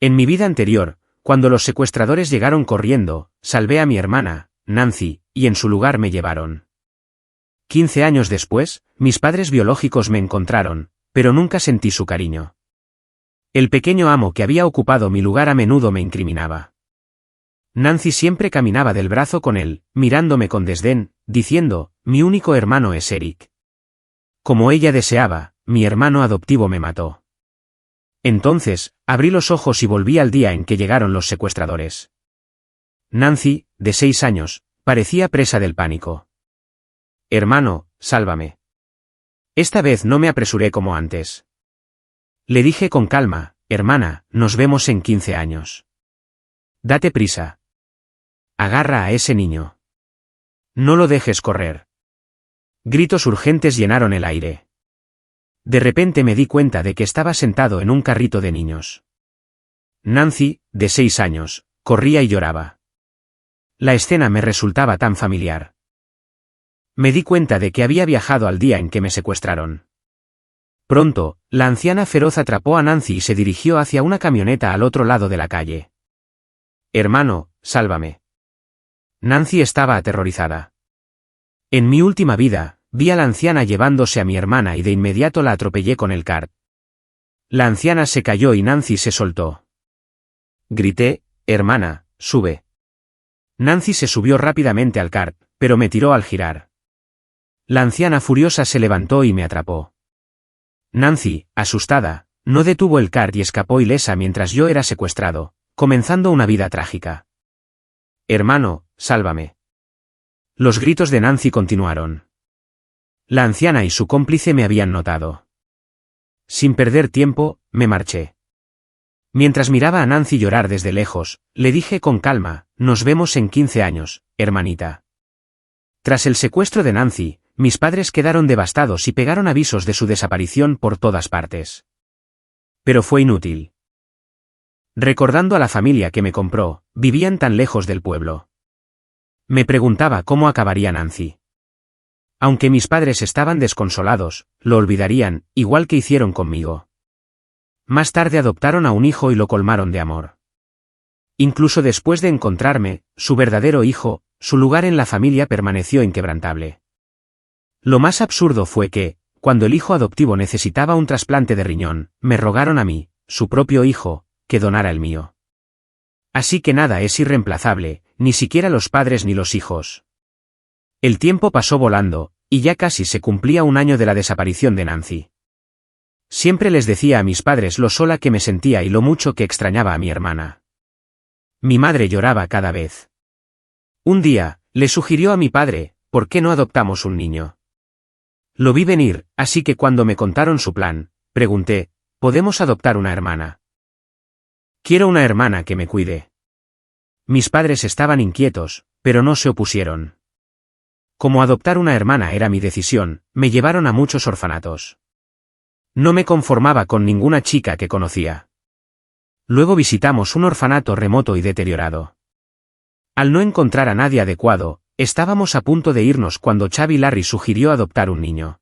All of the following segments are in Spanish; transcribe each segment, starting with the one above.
En mi vida anterior, cuando los secuestradores llegaron corriendo, salvé a mi hermana, Nancy, y en su lugar me llevaron. 15 años después, mis padres biológicos me encontraron, pero nunca sentí su cariño. El pequeño amo que había ocupado mi lugar a menudo me incriminaba. Nancy siempre caminaba del brazo con él, mirándome con desdén, diciendo, mi único hermano es Eric. Como ella deseaba, mi hermano adoptivo me mató. Entonces, abrí los ojos y volví al día en que llegaron los secuestradores. Nancy, de 6 años, parecía presa del pánico. Hermano, sálvame. Esta vez no me apresuré como antes. Le dije con calma, hermana, nos vemos en 15 años. Date prisa. Agarra a ese niño. No lo dejes correr. Gritos urgentes llenaron el aire. De repente me di cuenta de que estaba sentado en un carrito de niños. Nancy, de 6 años, corría y lloraba. La escena me resultaba tan familiar. Me di cuenta de que había viajado al día en que me secuestraron. Pronto, la anciana feroz atrapó a Nancy y se dirigió hacia una camioneta al otro lado de la calle. Hermano, sálvame. Nancy estaba aterrorizada. En mi última vida, vi a la anciana llevándose a mi hermana y de inmediato la atropellé con el kart. La anciana se cayó y Nancy se soltó. Grité, hermana, sube. Nancy se subió rápidamente al kart, pero me tiró al girar. La anciana furiosa se levantó y me atrapó. Nancy, asustada, no detuvo el kart y escapó ilesa mientras yo era secuestrado, comenzando una vida trágica. Hermano, sálvame. Los gritos de Nancy continuaron. La anciana y su cómplice me habían notado. Sin perder tiempo, me marché. Mientras miraba a Nancy llorar desde lejos, le dije con calma, nos vemos en 15 años, hermanita. Tras el secuestro de Nancy, mis padres quedaron devastados y pegaron avisos de su desaparición por todas partes. Pero fue inútil. Recordando a la familia que me compró, vivían tan lejos del pueblo. Me preguntaba cómo acabaría Nancy. Aunque mis padres estaban desconsolados, lo olvidarían, igual que hicieron conmigo. Más tarde adoptaron a un hijo y lo colmaron de amor. Incluso después de encontrarme, su verdadero hijo, su lugar en la familia permaneció inquebrantable. Lo más absurdo fue que, cuando el hijo adoptivo necesitaba un trasplante de riñón, me rogaron a mí, su propio hijo, que donara el mío. Así que nada es irreemplazable, ni siquiera los padres ni los hijos. El tiempo pasó volando, y ya casi se cumplía un año de la desaparición de Nancy. Siempre les decía a mis padres lo sola que me sentía y lo mucho que extrañaba a mi hermana. Mi madre lloraba cada vez. Un día, le sugirió a mi padre, ¿por qué no adoptamos un niño? Lo vi venir, así que cuando me contaron su plan, pregunté, ¿podemos adoptar una hermana? Quiero una hermana que me cuide. Mis padres estaban inquietos, pero no se opusieron. Como adoptar una hermana era mi decisión, me llevaron a muchos orfanatos. No me conformaba con ninguna chica que conocía. Luego visitamos un orfanato remoto y deteriorado. Al no encontrar a nadie adecuado, estábamos a punto de irnos cuando Chavi Larry sugirió adoptar un niño.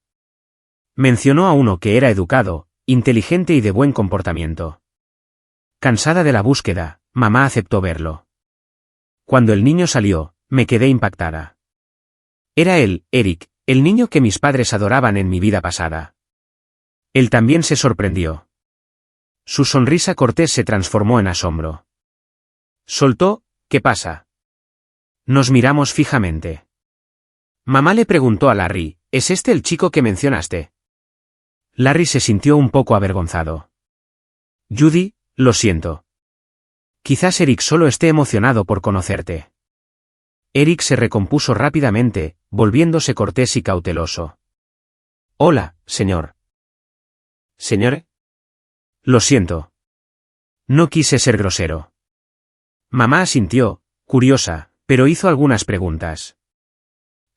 Mencionó a uno que era educado, inteligente y de buen comportamiento. Cansada de la búsqueda, mamá aceptó verlo. Cuando el niño salió, me quedé impactada. Era él, Eric, el niño que mis padres adoraban en mi vida pasada. Él también se sorprendió. Su sonrisa cortés se transformó en asombro. Soltó, ¿qué pasa? Nos miramos fijamente. Mamá le preguntó a Larry, ¿es este el chico que mencionaste? Larry se sintió un poco avergonzado. Judy, lo siento. Quizás Eric solo esté emocionado por conocerte. Eric se recompuso rápidamente, volviéndose cortés y cauteloso. Hola, señor. ¿Señor? Lo siento. No quise ser grosero. Mamá asintió, curiosa, pero hizo algunas preguntas.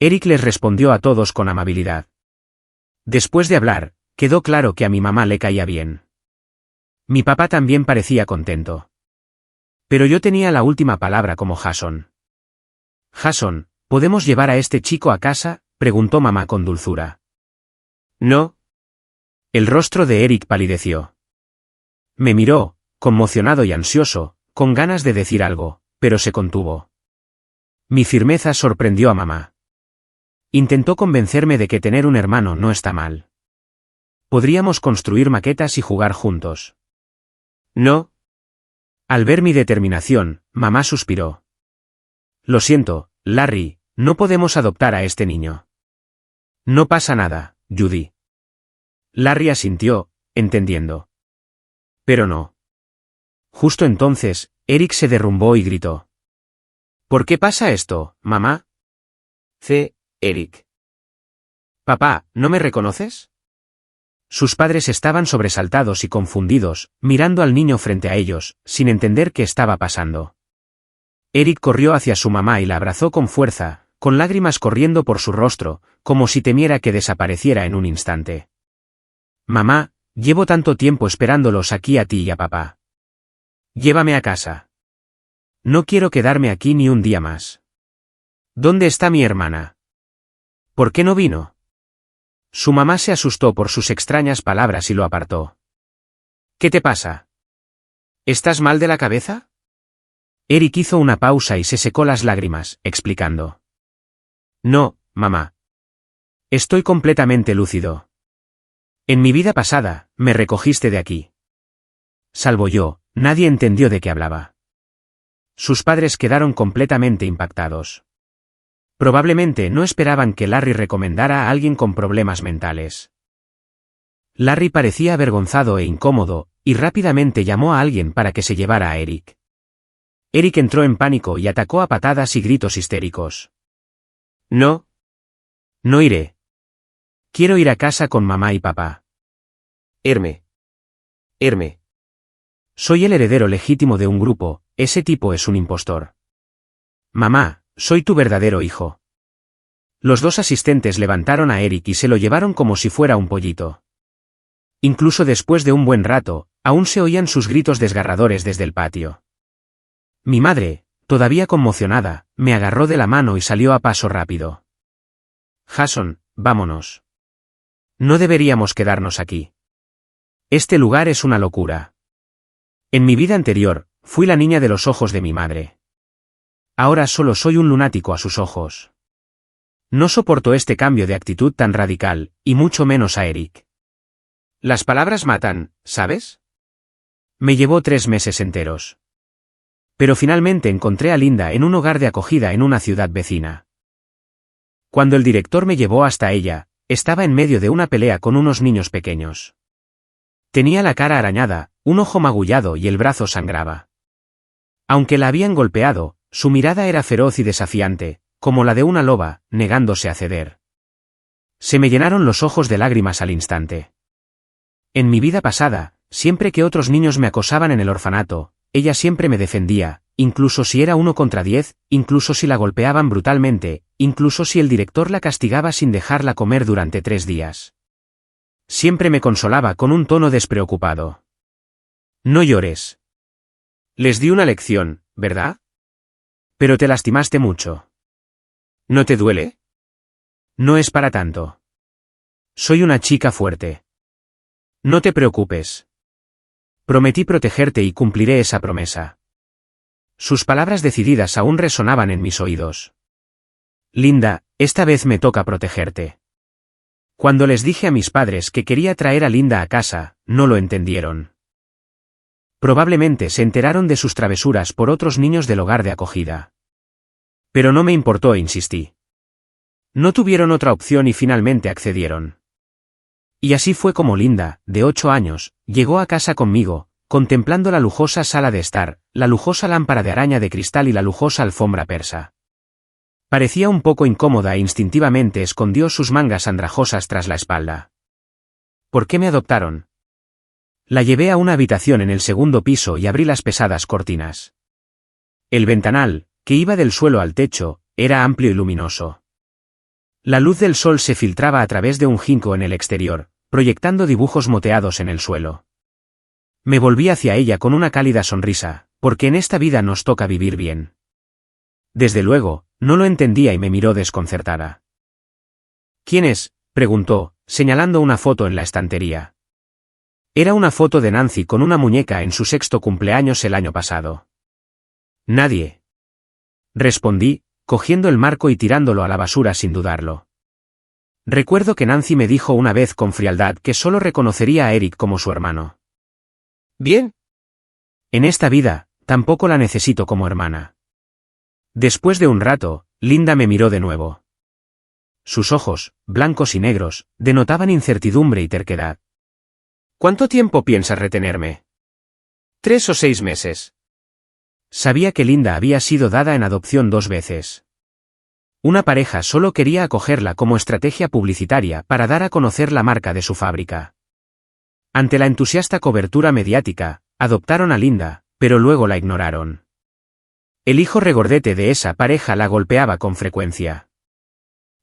Eric les respondió a todos con amabilidad. Después de hablar, quedó claro que a mi mamá le caía bien. Mi papá también parecía contento. Pero yo tenía la última palabra como Jason. Jason, ¿podemos llevar a este chico a casa?, preguntó mamá con dulzura. No. El rostro de Eric palideció. Me miró, conmocionado y ansioso, con ganas de decir algo, pero se contuvo. Mi firmeza sorprendió a mamá. Intentó convencerme de que tener un hermano no está mal. Podríamos construir maquetas y jugar juntos. No. Al ver mi determinación, mamá suspiró. Lo siento, Larry, no podemos adoptar a este niño. No pasa nada, Judy. Larry asintió, entendiendo. Pero no. Justo entonces, Eric se derrumbó y gritó. ¿Por qué pasa esto, mamá? Eric. Papá, ¿no me reconoces? Sus padres estaban sobresaltados y confundidos, mirando al niño frente a ellos, sin entender qué estaba pasando. Eric corrió hacia su mamá y la abrazó con fuerza, con lágrimas corriendo por su rostro, como si temiera que desapareciera en un instante. Mamá, llevo tanto tiempo esperándolos aquí a ti y a papá. Llévame a casa. No quiero quedarme aquí ni un día más. ¿Dónde está mi hermana? ¿Por qué no vino? Su mamá se asustó por sus extrañas palabras y lo apartó. ¿Qué te pasa? ¿Estás mal de la cabeza? Eric hizo una pausa y se secó las lágrimas, explicando. No, mamá. Estoy completamente lúcido. En mi vida pasada, me recogiste de aquí. Salvo yo, nadie entendió de qué hablaba. Sus padres quedaron completamente impactados. Probablemente no esperaban que Larry recomendara a alguien con problemas mentales. Larry parecía avergonzado e incómodo, y rápidamente llamó a alguien para que se llevara a Eric. Eric entró en pánico y atacó a patadas y gritos histéricos. No. No iré. Quiero ir a casa con mamá y papá. Herme. Soy el heredero legítimo de un grupo, ese tipo es un impostor. Mamá, soy tu verdadero hijo. Los dos asistentes levantaron a Eric y se lo llevaron como si fuera un pollito. Incluso después de un buen rato, aún se oían sus gritos desgarradores desde el patio. Mi madre, todavía conmocionada, me agarró de la mano y salió a paso rápido. Jason, vámonos. No deberíamos quedarnos aquí. Este lugar es una locura. En mi vida anterior, fui la niña de los ojos de mi madre. Ahora solo soy un lunático a sus ojos. No soporto este cambio de actitud tan radical, y mucho menos a Eric. Las palabras matan, ¿sabes? Me llevó 3 meses enteros. Pero finalmente encontré a Linda en un hogar de acogida en una ciudad vecina. Cuando el director me llevó hasta ella, estaba en medio de una pelea con unos niños pequeños. Tenía la cara arañada, un ojo magullado y el brazo sangraba. Aunque la habían golpeado, su mirada era feroz y desafiante, como la de una loba, negándose a ceder. Se me llenaron los ojos de lágrimas al instante. En mi vida pasada, siempre que otros niños me acosaban en el orfanato, ella siempre me defendía, incluso si era 1 contra 10, incluso si la golpeaban brutalmente, incluso si el director la castigaba sin dejarla comer durante 3 días. Siempre me consolaba con un tono despreocupado. No llores. Les di una lección, ¿verdad? Pero te lastimaste mucho. ¿No te duele? No es para tanto. Soy una chica fuerte. No te preocupes. Prometí protegerte y cumpliré esa promesa. Sus palabras decididas aún resonaban en mis oídos. Linda, esta vez me toca protegerte. Cuando les dije a mis padres que quería traer a Linda a casa, no lo entendieron. Probablemente se enteraron de sus travesuras por otros niños del hogar de acogida. Pero no me importó e insistí. No tuvieron otra opción y finalmente accedieron. Y así fue como Linda, de 8 años, llegó a casa conmigo, contemplando la lujosa sala de estar, la lujosa lámpara de araña de cristal y la lujosa alfombra persa. Parecía un poco incómoda e instintivamente escondió sus mangas andrajosas tras la espalda. ¿Por qué me adoptaron? La llevé a una habitación en el 2.º piso y abrí las pesadas cortinas. El ventanal, que iba del suelo al techo, era amplio y luminoso. La luz del sol se filtraba a través de un jinco en el exterior, proyectando dibujos moteados en el suelo. Me volví hacia ella con una cálida sonrisa, porque en esta vida nos toca vivir bien. Desde luego, no lo entendía y me miró desconcertada. ¿Quién es?, preguntó, señalando una foto en la estantería. Era una foto de Nancy con una muñeca en su 6º cumpleaños el año pasado. Nadie. Respondí, cogiendo el marco y tirándolo a la basura sin dudarlo. Recuerdo que Nancy me dijo una vez con frialdad que solo reconocería a Eric como su hermano. Bien. En esta vida, tampoco la necesito como hermana. Después de un rato, Linda me miró de nuevo. Sus ojos, blancos y negros, denotaban incertidumbre y terquedad. ¿Cuánto tiempo piensas retenerme? 3 o 6 meses. Sabía que Linda había sido dada en adopción 2 veces. Una pareja solo quería acogerla como estrategia publicitaria para dar a conocer la marca de su fábrica. Ante la entusiasta cobertura mediática, adoptaron a Linda, pero luego la ignoraron. El hijo regordete de esa pareja la golpeaba con frecuencia.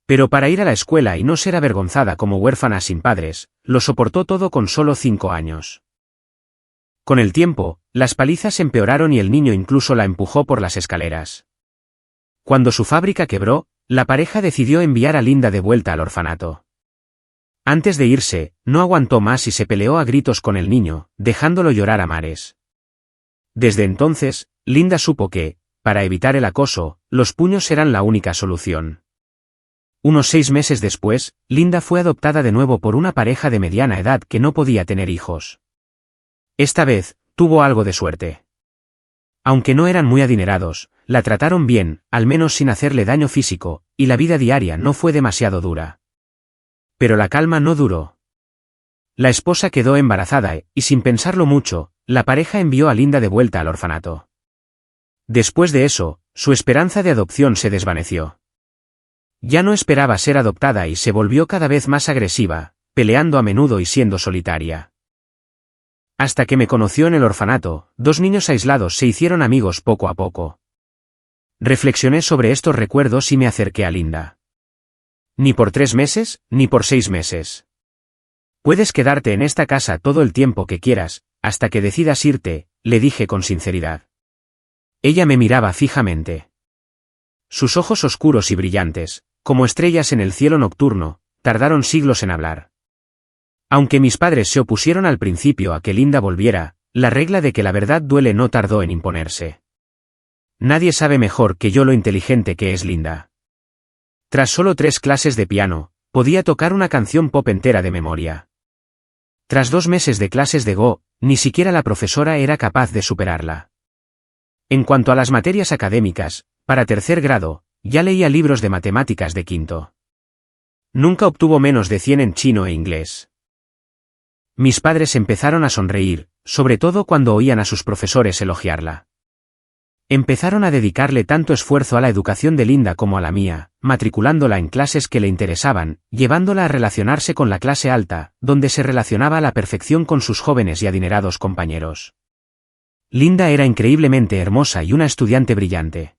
Pero para ir a la escuela y no ser avergonzada como huérfana sin padres, lo soportó todo con solo 5 años. Con el tiempo, las palizas empeoraron y el niño incluso la empujó por las escaleras. Cuando su fábrica quebró, la pareja decidió enviar a Linda de vuelta al orfanato. Antes de irse, no aguantó más y se peleó a gritos con el niño, dejándolo llorar a mares. Desde entonces, Linda supo que, para evitar el acoso, los puños eran la única solución. Unos 6 meses después, Linda fue adoptada de nuevo por una pareja de mediana edad que no podía tener hijos. Esta vez, tuvo algo de suerte. Aunque no eran muy adinerados, la trataron bien, al menos sin hacerle daño físico, y la vida diaria no fue demasiado dura. Pero la calma no duró. La esposa quedó embarazada y sin pensarlo mucho, la pareja envió a Linda de vuelta al orfanato. Después de eso, su esperanza de adopción se desvaneció. Ya no esperaba ser adoptada y se volvió cada vez más agresiva, peleando a menudo y siendo solitaria. Hasta que me conoció en el orfanato, 2 niños aislados se hicieron amigos poco a poco. Reflexioné sobre estos recuerdos y me acerqué a Linda. Ni por 3 meses, ni por 6 meses. Puedes quedarte en esta casa todo el tiempo que quieras, hasta que decidas irte, le dije con sinceridad. Ella me miraba fijamente. Sus ojos oscuros y brillantes, como estrellas en el cielo nocturno, tardaron siglos en hablar. Aunque mis padres se opusieron al principio a que Linda volviera, la regla de que la verdad duele no tardó en imponerse. Nadie sabe mejor que yo lo inteligente que es Linda. Tras solo 3 clases de piano, podía tocar una canción pop entera de memoria. Tras 2 meses de clases de Go, ni siquiera la profesora era capaz de superarla. En cuanto a las materias académicas, para 3er grado, ya leía libros de matemáticas de 5º. Nunca obtuvo menos de 100 en chino e inglés. Mis padres empezaron a sonreír, sobre todo cuando oían a sus profesores elogiarla. Empezaron a dedicarle tanto esfuerzo a la educación de Linda como a la mía, matriculándola en clases que le interesaban, llevándola a relacionarse con la clase alta, donde se relacionaba a la perfección con sus jóvenes y adinerados compañeros. Linda era increíblemente hermosa y una estudiante brillante.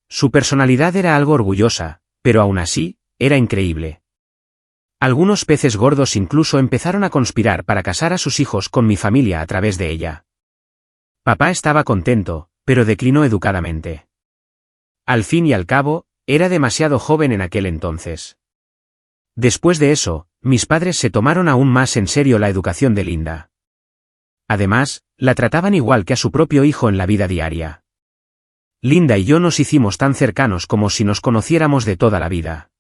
Su personalidad era algo orgullosa, pero aún así, era increíble. Algunos peces gordos incluso empezaron a conspirar para casar a sus hijos con mi familia a través de ella. Papá estaba contento, pero declinó educadamente. Al fin y al cabo, era demasiado joven en aquel entonces. Después de eso, mis padres se tomaron aún más en serio la educación de Linda. Además, la trataban igual que a su propio hijo en la vida diaria. Linda y yo nos hicimos tan cercanos como si nos conociéramos de toda la vida.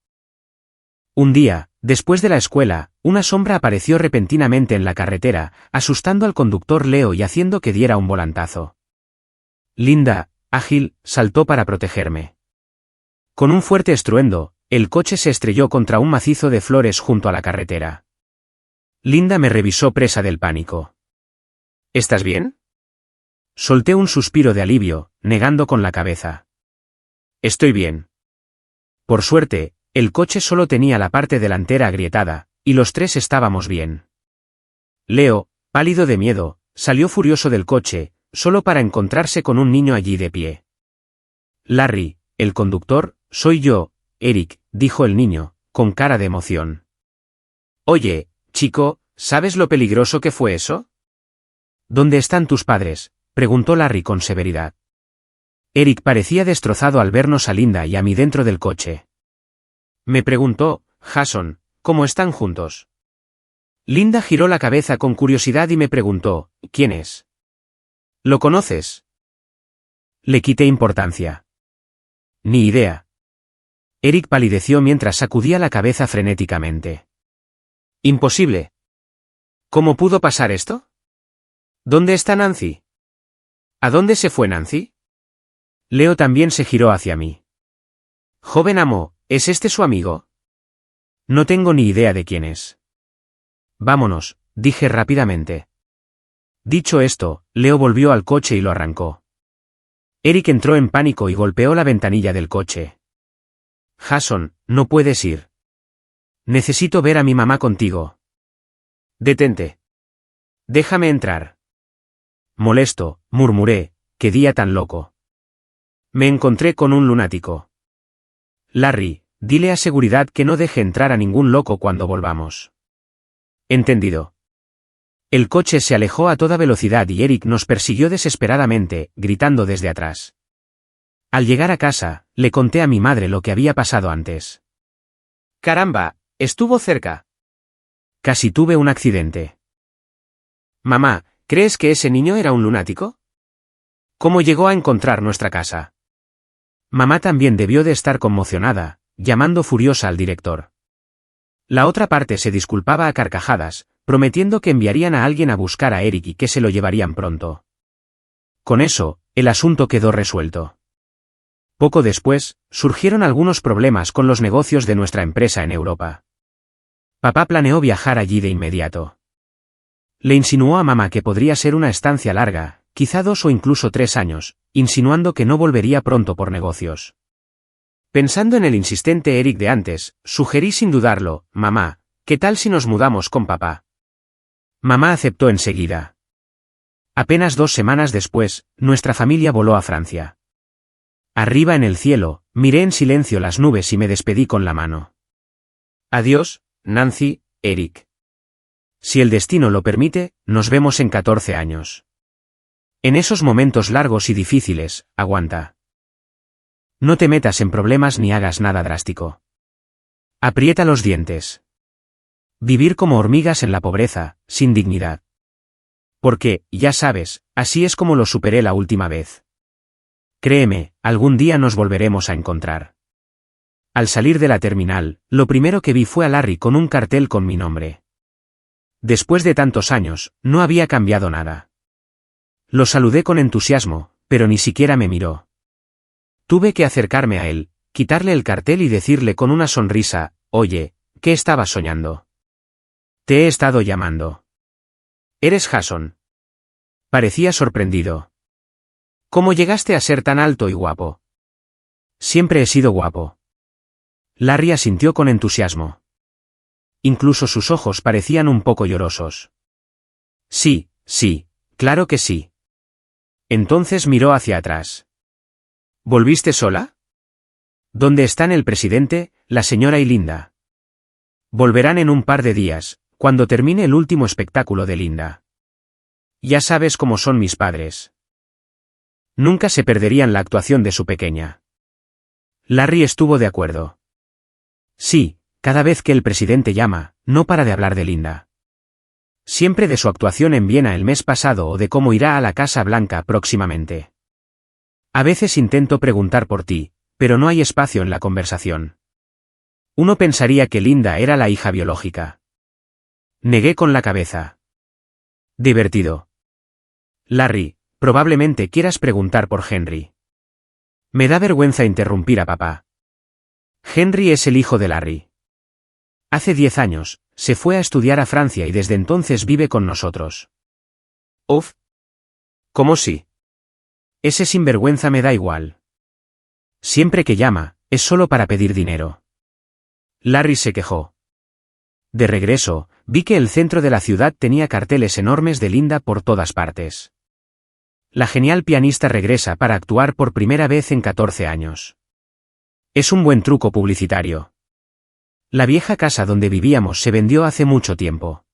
Un día, después de la escuela, una sombra apareció repentinamente en la carretera, asustando al conductor Leo y haciendo que diera un volantazo. Linda, ágil, saltó para protegerme. Con un fuerte estruendo, el coche se estrelló contra un macizo de flores junto a la carretera. Linda me revisó presa del pánico. ¿Estás bien? Solté un suspiro de alivio, negando con la cabeza. Estoy bien. Por suerte, el coche solo tenía la parte delantera agrietada, y los 3 estábamos bien. Leo, pálido de miedo, salió furioso del coche, solo para encontrarse con un niño allí de pie. Larry, el conductor, soy yo, Eric, dijo el niño, con cara de emoción. Oye, chico, ¿sabes lo peligroso que fue eso? ¿Dónde están tus padres?, preguntó Larry con severidad. Eric parecía destrozado al vernos a Linda y a mí dentro del coche. Me preguntó, Jason, ¿cómo están juntos? Linda giró la cabeza con curiosidad y me preguntó, ¿quién es? ¿Lo conoces? Le quité importancia. Ni idea. Eric palideció mientras sacudía la cabeza frenéticamente. Imposible. ¿Cómo pudo pasar esto? ¿Dónde está Nancy? ¿A dónde se fue Nancy? Leo también se giró hacia mí. Joven amo, ¿es este su amigo? No tengo ni idea de quién es. Vámonos, dije rápidamente. Dicho esto, Leo volvió al coche y lo arrancó. Eric entró en pánico y golpeó la ventanilla del coche. Jason, no puedes ir. Necesito ver a mi mamá contigo. Detente. Déjame entrar. Molesto, murmuré, qué día tan loco. Me encontré con un lunático. Larry, dile a seguridad que no deje entrar a ningún loco cuando volvamos. Entendido. El coche se alejó a toda velocidad y Eric nos persiguió desesperadamente, gritando desde atrás. Al llegar a casa, le conté a mi madre lo que había pasado antes. Caramba, estuvo cerca. Casi tuve un accidente. Mamá, ¿crees que ese niño era un lunático? ¿Cómo llegó a encontrar nuestra casa? Mamá también debió de estar conmocionada, llamando furiosa al director. La otra parte se disculpaba a carcajadas, prometiendo que enviarían a alguien a buscar a Eric y que se lo llevarían pronto. Con eso, el asunto quedó resuelto. Poco después, surgieron algunos problemas con los negocios de nuestra empresa en Europa. Papá planeó viajar allí de inmediato. Le insinuó a mamá que podría ser una estancia larga, quizá 2 o incluso 3 años, insinuando que no volvería pronto por negocios. Pensando en el insistente Eric de antes, sugerí sin dudarlo, mamá, ¿qué tal si nos mudamos con papá? Mamá aceptó enseguida. Apenas 2 semanas después, nuestra familia voló a Francia. Arriba en el cielo, miré en silencio las nubes y me despedí con la mano. Adiós, Nancy, Eric. Si el destino lo permite, nos vemos en 14 años. En esos momentos largos y difíciles, aguanta. No te metas en problemas ni hagas nada drástico. Aprieta los dientes. Vivir como hormigas en la pobreza, sin dignidad. Porque, ya sabes, así es como lo superé la última vez. Créeme, algún día nos volveremos a encontrar. Al salir de la terminal, lo primero que vi fue a Larry con un cartel con mi nombre. Después de tantos años, no había cambiado nada. Lo saludé con entusiasmo, pero ni siquiera me miró. Tuve que acercarme a él, quitarle el cartel y decirle con una sonrisa, oye, ¿qué estabas soñando? Te he estado llamando. ¿Eres Jason? Parecía sorprendido. ¿Cómo llegaste a ser tan alto y guapo? Siempre he sido guapo. Larry asintió con entusiasmo. Incluso sus ojos parecían un poco llorosos. Sí, sí, claro que sí. Entonces miró hacia atrás. ¿Volviste sola? ¿Dónde están el presidente, la señora y Linda? Volverán en un par de días, cuando termine el último espectáculo de Linda. Ya sabes cómo son mis padres. Nunca se perderían la actuación de su pequeña. Larry estuvo de acuerdo. Sí, cada vez que el presidente llama, no para de hablar de Linda. Siempre de su actuación en Viena el mes pasado o de cómo irá a la Casa Blanca próximamente. A veces intento preguntar por ti, pero no hay espacio en la conversación. Uno pensaría que Linda era la hija biológica. Negué con la cabeza. Divertido. Larry, probablemente quieras preguntar por Henry. Me da vergüenza interrumpir a papá. Henry es el hijo de Larry. Hace 10 años, se fue a estudiar a Francia y desde entonces vive con nosotros. Uf. ¿Cómo sí? Ese sinvergüenza me da igual. Siempre que llama, es solo para pedir dinero. Larry se quejó. De regreso, vi que el centro de la ciudad tenía carteles enormes de Linda por todas partes. La genial pianista regresa para actuar por primera vez en 14 años. Es un buen truco publicitario. La vieja casa donde vivíamos se vendió hace mucho tiempo.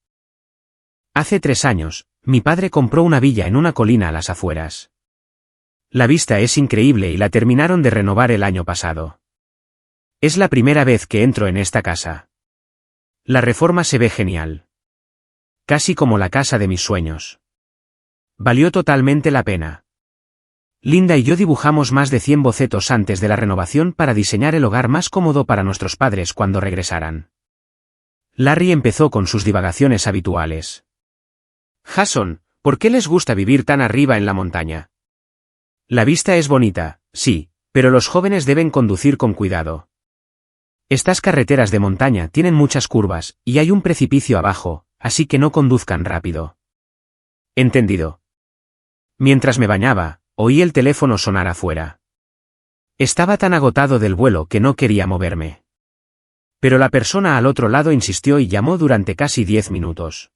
Hace 3 años, mi padre compró una villa en una colina a las afueras. La vista es increíble y la terminaron de renovar el año pasado. Es la primera vez que entro en esta casa. La reforma se ve genial. casi como la casa de mis sueños. Valió totalmente la pena. Linda y yo dibujamos más de 100 bocetos antes de la renovación para diseñar el hogar más cómodo para nuestros padres cuando regresaran. Larry empezó con sus divagaciones habituales. Jason, ¿por qué les gusta vivir tan arriba en la montaña? La vista es bonita, sí, pero los jóvenes deben conducir con cuidado. Estas carreteras de montaña tienen muchas curvas, y hay un precipicio abajo, así que no conduzcan rápido. Entendido. Mientras me bañaba, oí el teléfono sonar afuera. Estaba tan agotado del vuelo que no quería moverme. Pero la persona al otro lado insistió y llamó durante casi 10 minutos.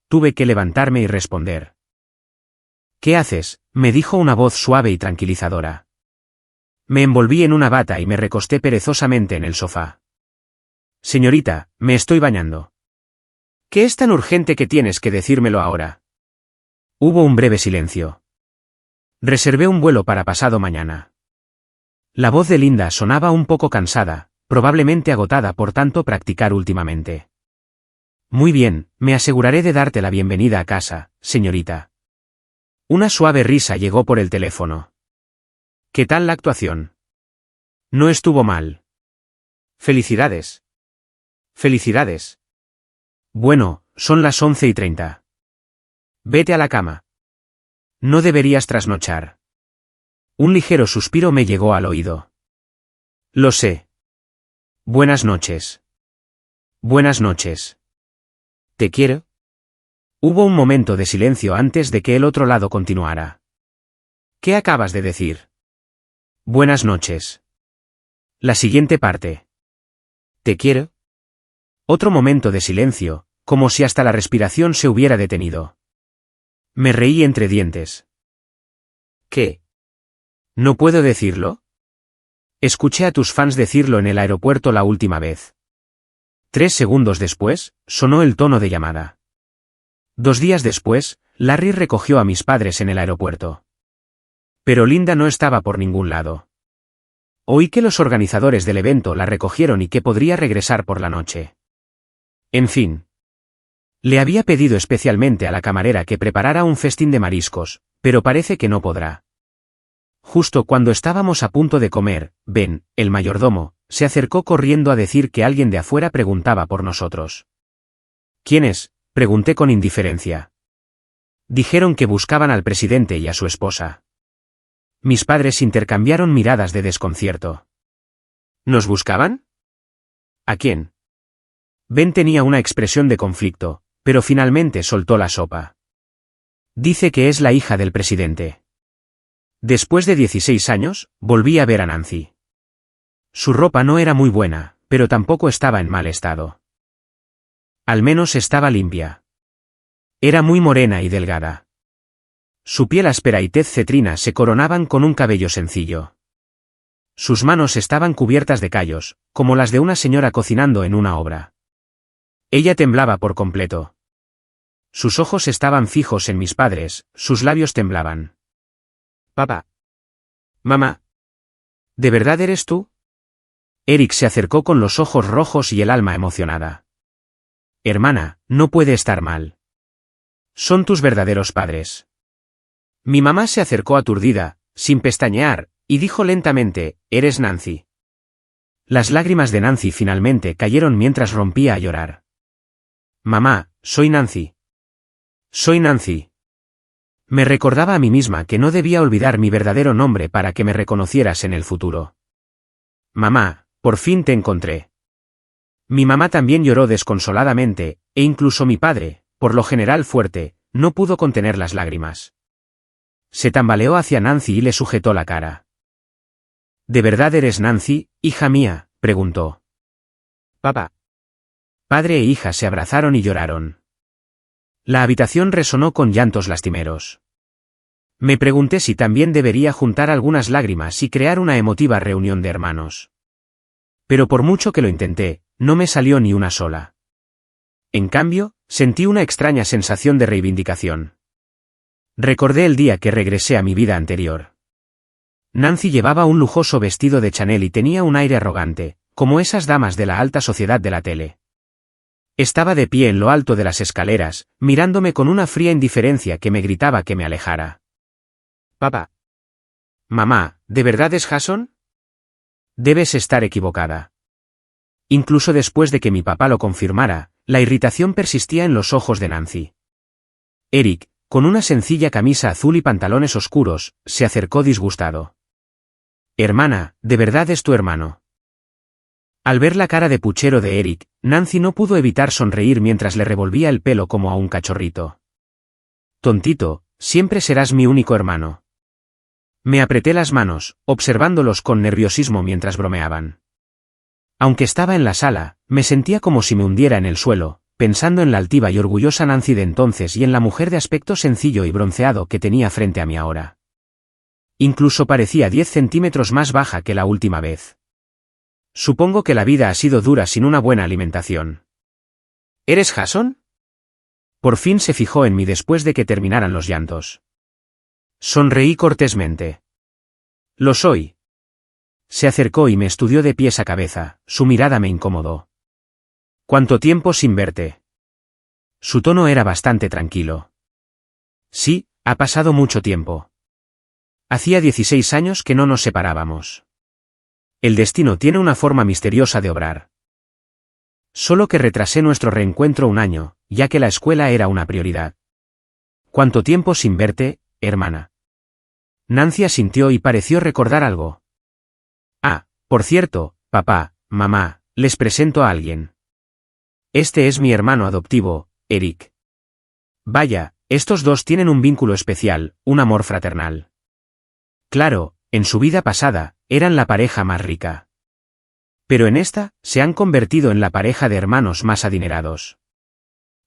Tuve que levantarme y responder. ¿Qué haces?, me dijo una voz suave y tranquilizadora. Me envolví en una bata y me recosté perezosamente en el sofá. Señorita, me estoy bañando. ¿Qué es tan urgente que tienes que decírmelo ahora? Hubo un breve silencio. Reservé un vuelo para pasado mañana. La voz de Linda sonaba un poco cansada, probablemente agotada por tanto practicar últimamente. Muy bien, me aseguraré de darte la bienvenida a casa, señorita. Una suave risa llegó por el teléfono. ¿Qué tal la actuación? No estuvo mal. Felicidades. Felicidades. Bueno, son las 11:30. Vete a la cama. No deberías trasnochar. Un ligero suspiro me llegó al oído. Lo sé. Buenas noches. Buenas noches. ¿Te quiero? Hubo un momento de silencio antes de que el otro lado continuara. ¿Qué acabas de decir? Buenas noches. La siguiente parte. ¿Te quiero? Otro momento de silencio, como si hasta la respiración se hubiera detenido. Me reí entre dientes. ¿Qué? ¿No puedo decirlo? Escuché a tus fans decirlo en el aeropuerto la última vez. 3 segundos después, sonó el tono de llamada. 2 días después, Larry recogió a mis padres en el aeropuerto. Pero Linda no estaba por ningún lado. Oí que los organizadores del evento la recogieron y que podría regresar por la noche. En fin. Le había pedido especialmente a la camarera que preparara un festín de mariscos, pero parece que no podrá. Justo cuando estábamos a punto de comer, Ben, el mayordomo, se acercó corriendo a decir que alguien de afuera preguntaba por nosotros. ¿Quién es?, pregunté con indiferencia. Dijeron que buscaban al presidente y a su esposa. Mis padres intercambiaron miradas de desconcierto. ¿Nos buscaban? ¿A quién? Ben tenía una expresión de conflicto, pero finalmente soltó la sopa. Dice que es la hija del presidente. Después de 16 años, volví a ver a Nancy. Su ropa no era muy buena, pero tampoco estaba en mal estado. Al menos estaba limpia. Era muy morena y delgada. Su piel áspera y tez cetrina se coronaban con un cabello sencillo. Sus manos estaban cubiertas de callos, como las de una señora cocinando en una obra. Ella temblaba por completo. Sus ojos estaban fijos en mis padres, sus labios temblaban. Papá. Mamá. ¿De verdad eres tú? Eric se acercó con los ojos rojos y el alma emocionada. Hermana, no puede estar mal. Son tus verdaderos padres. Mi mamá se acercó aturdida, sin pestañear, y dijo lentamente, «¿Eres Nancy?» Las lágrimas de Nancy finalmente cayeron mientras rompía a llorar. Mamá, soy Nancy. Soy Nancy. Me recordaba a mí misma que no debía olvidar mi verdadero nombre para que me reconocieras en el futuro. Mamá, por fin te encontré. Mi mamá también lloró desconsoladamente, e incluso mi padre, por lo general fuerte, no pudo contener las lágrimas. Se tambaleó hacia Nancy y le sujetó la cara. ¿De verdad eres Nancy, hija mía?, preguntó. Papá. Padre e hija se abrazaron y lloraron. La habitación resonó con llantos lastimeros. Me pregunté si también debería juntar algunas lágrimas y crear una emotiva reunión de hermanos. Pero por mucho que lo intenté, no me salió ni una sola. En cambio, sentí una extraña sensación de reivindicación. Recordé el día que regresé a mi vida anterior. Nancy llevaba un lujoso vestido de Chanel y tenía un aire arrogante, como esas damas de la alta sociedad de la tele. Estaba de pie en lo alto de las escaleras, mirándome con una fría indiferencia que me gritaba que me alejara. Papá. Mamá, ¿de verdad es Jason? Debes estar equivocada. Incluso después de que mi papá lo confirmara, la irritación persistía en los ojos de Nancy. Eric, con una sencilla camisa azul y pantalones oscuros, se acercó disgustado. Hermana, ¿de verdad es tu hermano? Al ver la cara de puchero de Eric, Nancy no pudo evitar sonreír mientras le revolvía el pelo como a un cachorrito. Tontito, siempre serás mi único hermano. Me apreté las manos, observándolos con nerviosismo mientras bromeaban. Aunque estaba en la sala, me sentía como si me hundiera en el suelo, pensando en la altiva y orgullosa Nancy de entonces y en la mujer de aspecto sencillo y bronceado que tenía frente a mí ahora. Incluso parecía 10 centímetros más baja que la última vez. Supongo que la vida ha sido dura sin una buena alimentación. ¿Eres Jason? Por fin se fijó en mí después de que terminaran los llantos. Sonreí cortésmente. Lo soy. Se acercó y me estudió de pies a cabeza, su mirada me incomodó. ¿Cuánto tiempo sin verte? Su tono era bastante tranquilo. Sí, ha pasado mucho tiempo. Hacía 16 años que no nos separábamos. El destino tiene una forma misteriosa de obrar. Solo que retrasé nuestro reencuentro un año, ya que la escuela era una prioridad. ¿Cuánto tiempo sin verte, hermana? Nancy asintió y pareció recordar algo. Ah, por cierto, papá, mamá, les presento a alguien. Este es mi hermano adoptivo, Eric. Vaya, estos dos tienen un vínculo especial, un amor fraternal. Claro, en su vida pasada, eran la pareja más rica. Pero en esta, se han convertido en la pareja de hermanos más adinerados.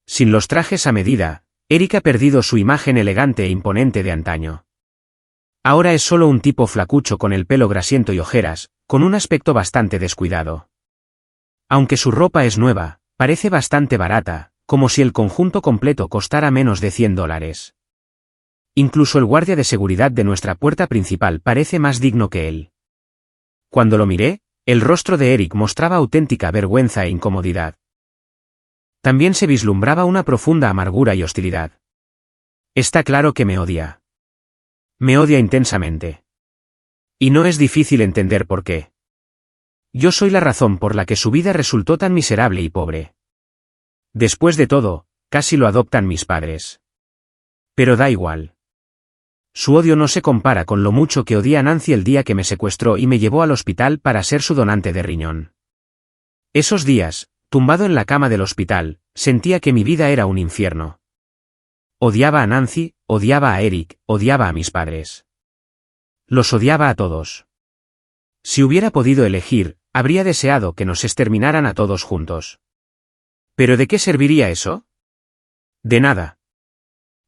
Sin los trajes a medida, Eric ha perdido su imagen elegante e imponente de antaño. Ahora es solo un tipo flacucho con el pelo grasiento y ojeras, con un aspecto bastante descuidado. Aunque su ropa es nueva, parece bastante barata, como si el conjunto completo costara menos de $100. Incluso el guardia de seguridad de nuestra puerta principal parece más digno que él. Cuando lo miré, el rostro de Eric mostraba auténtica vergüenza e incomodidad. También se vislumbraba una profunda amargura y hostilidad. Está claro que me odia. Me odia intensamente. Y no es difícil entender por qué. Yo soy la razón por la que su vida resultó tan miserable y pobre. Después de todo, casi lo adoptan mis padres. Pero da igual. Su odio no se compara con lo mucho que odié a Nancy el día que me secuestró y me llevó al hospital para ser su donante de riñón. Esos días, tumbado en la cama del hospital, sentía que mi vida era un infierno. Odiaba a Nancy, odiaba a Eric, odiaba a mis padres. Los odiaba a todos. Si hubiera podido elegir, habría deseado que nos exterminaran a todos juntos. ¿Pero de qué serviría eso? De nada.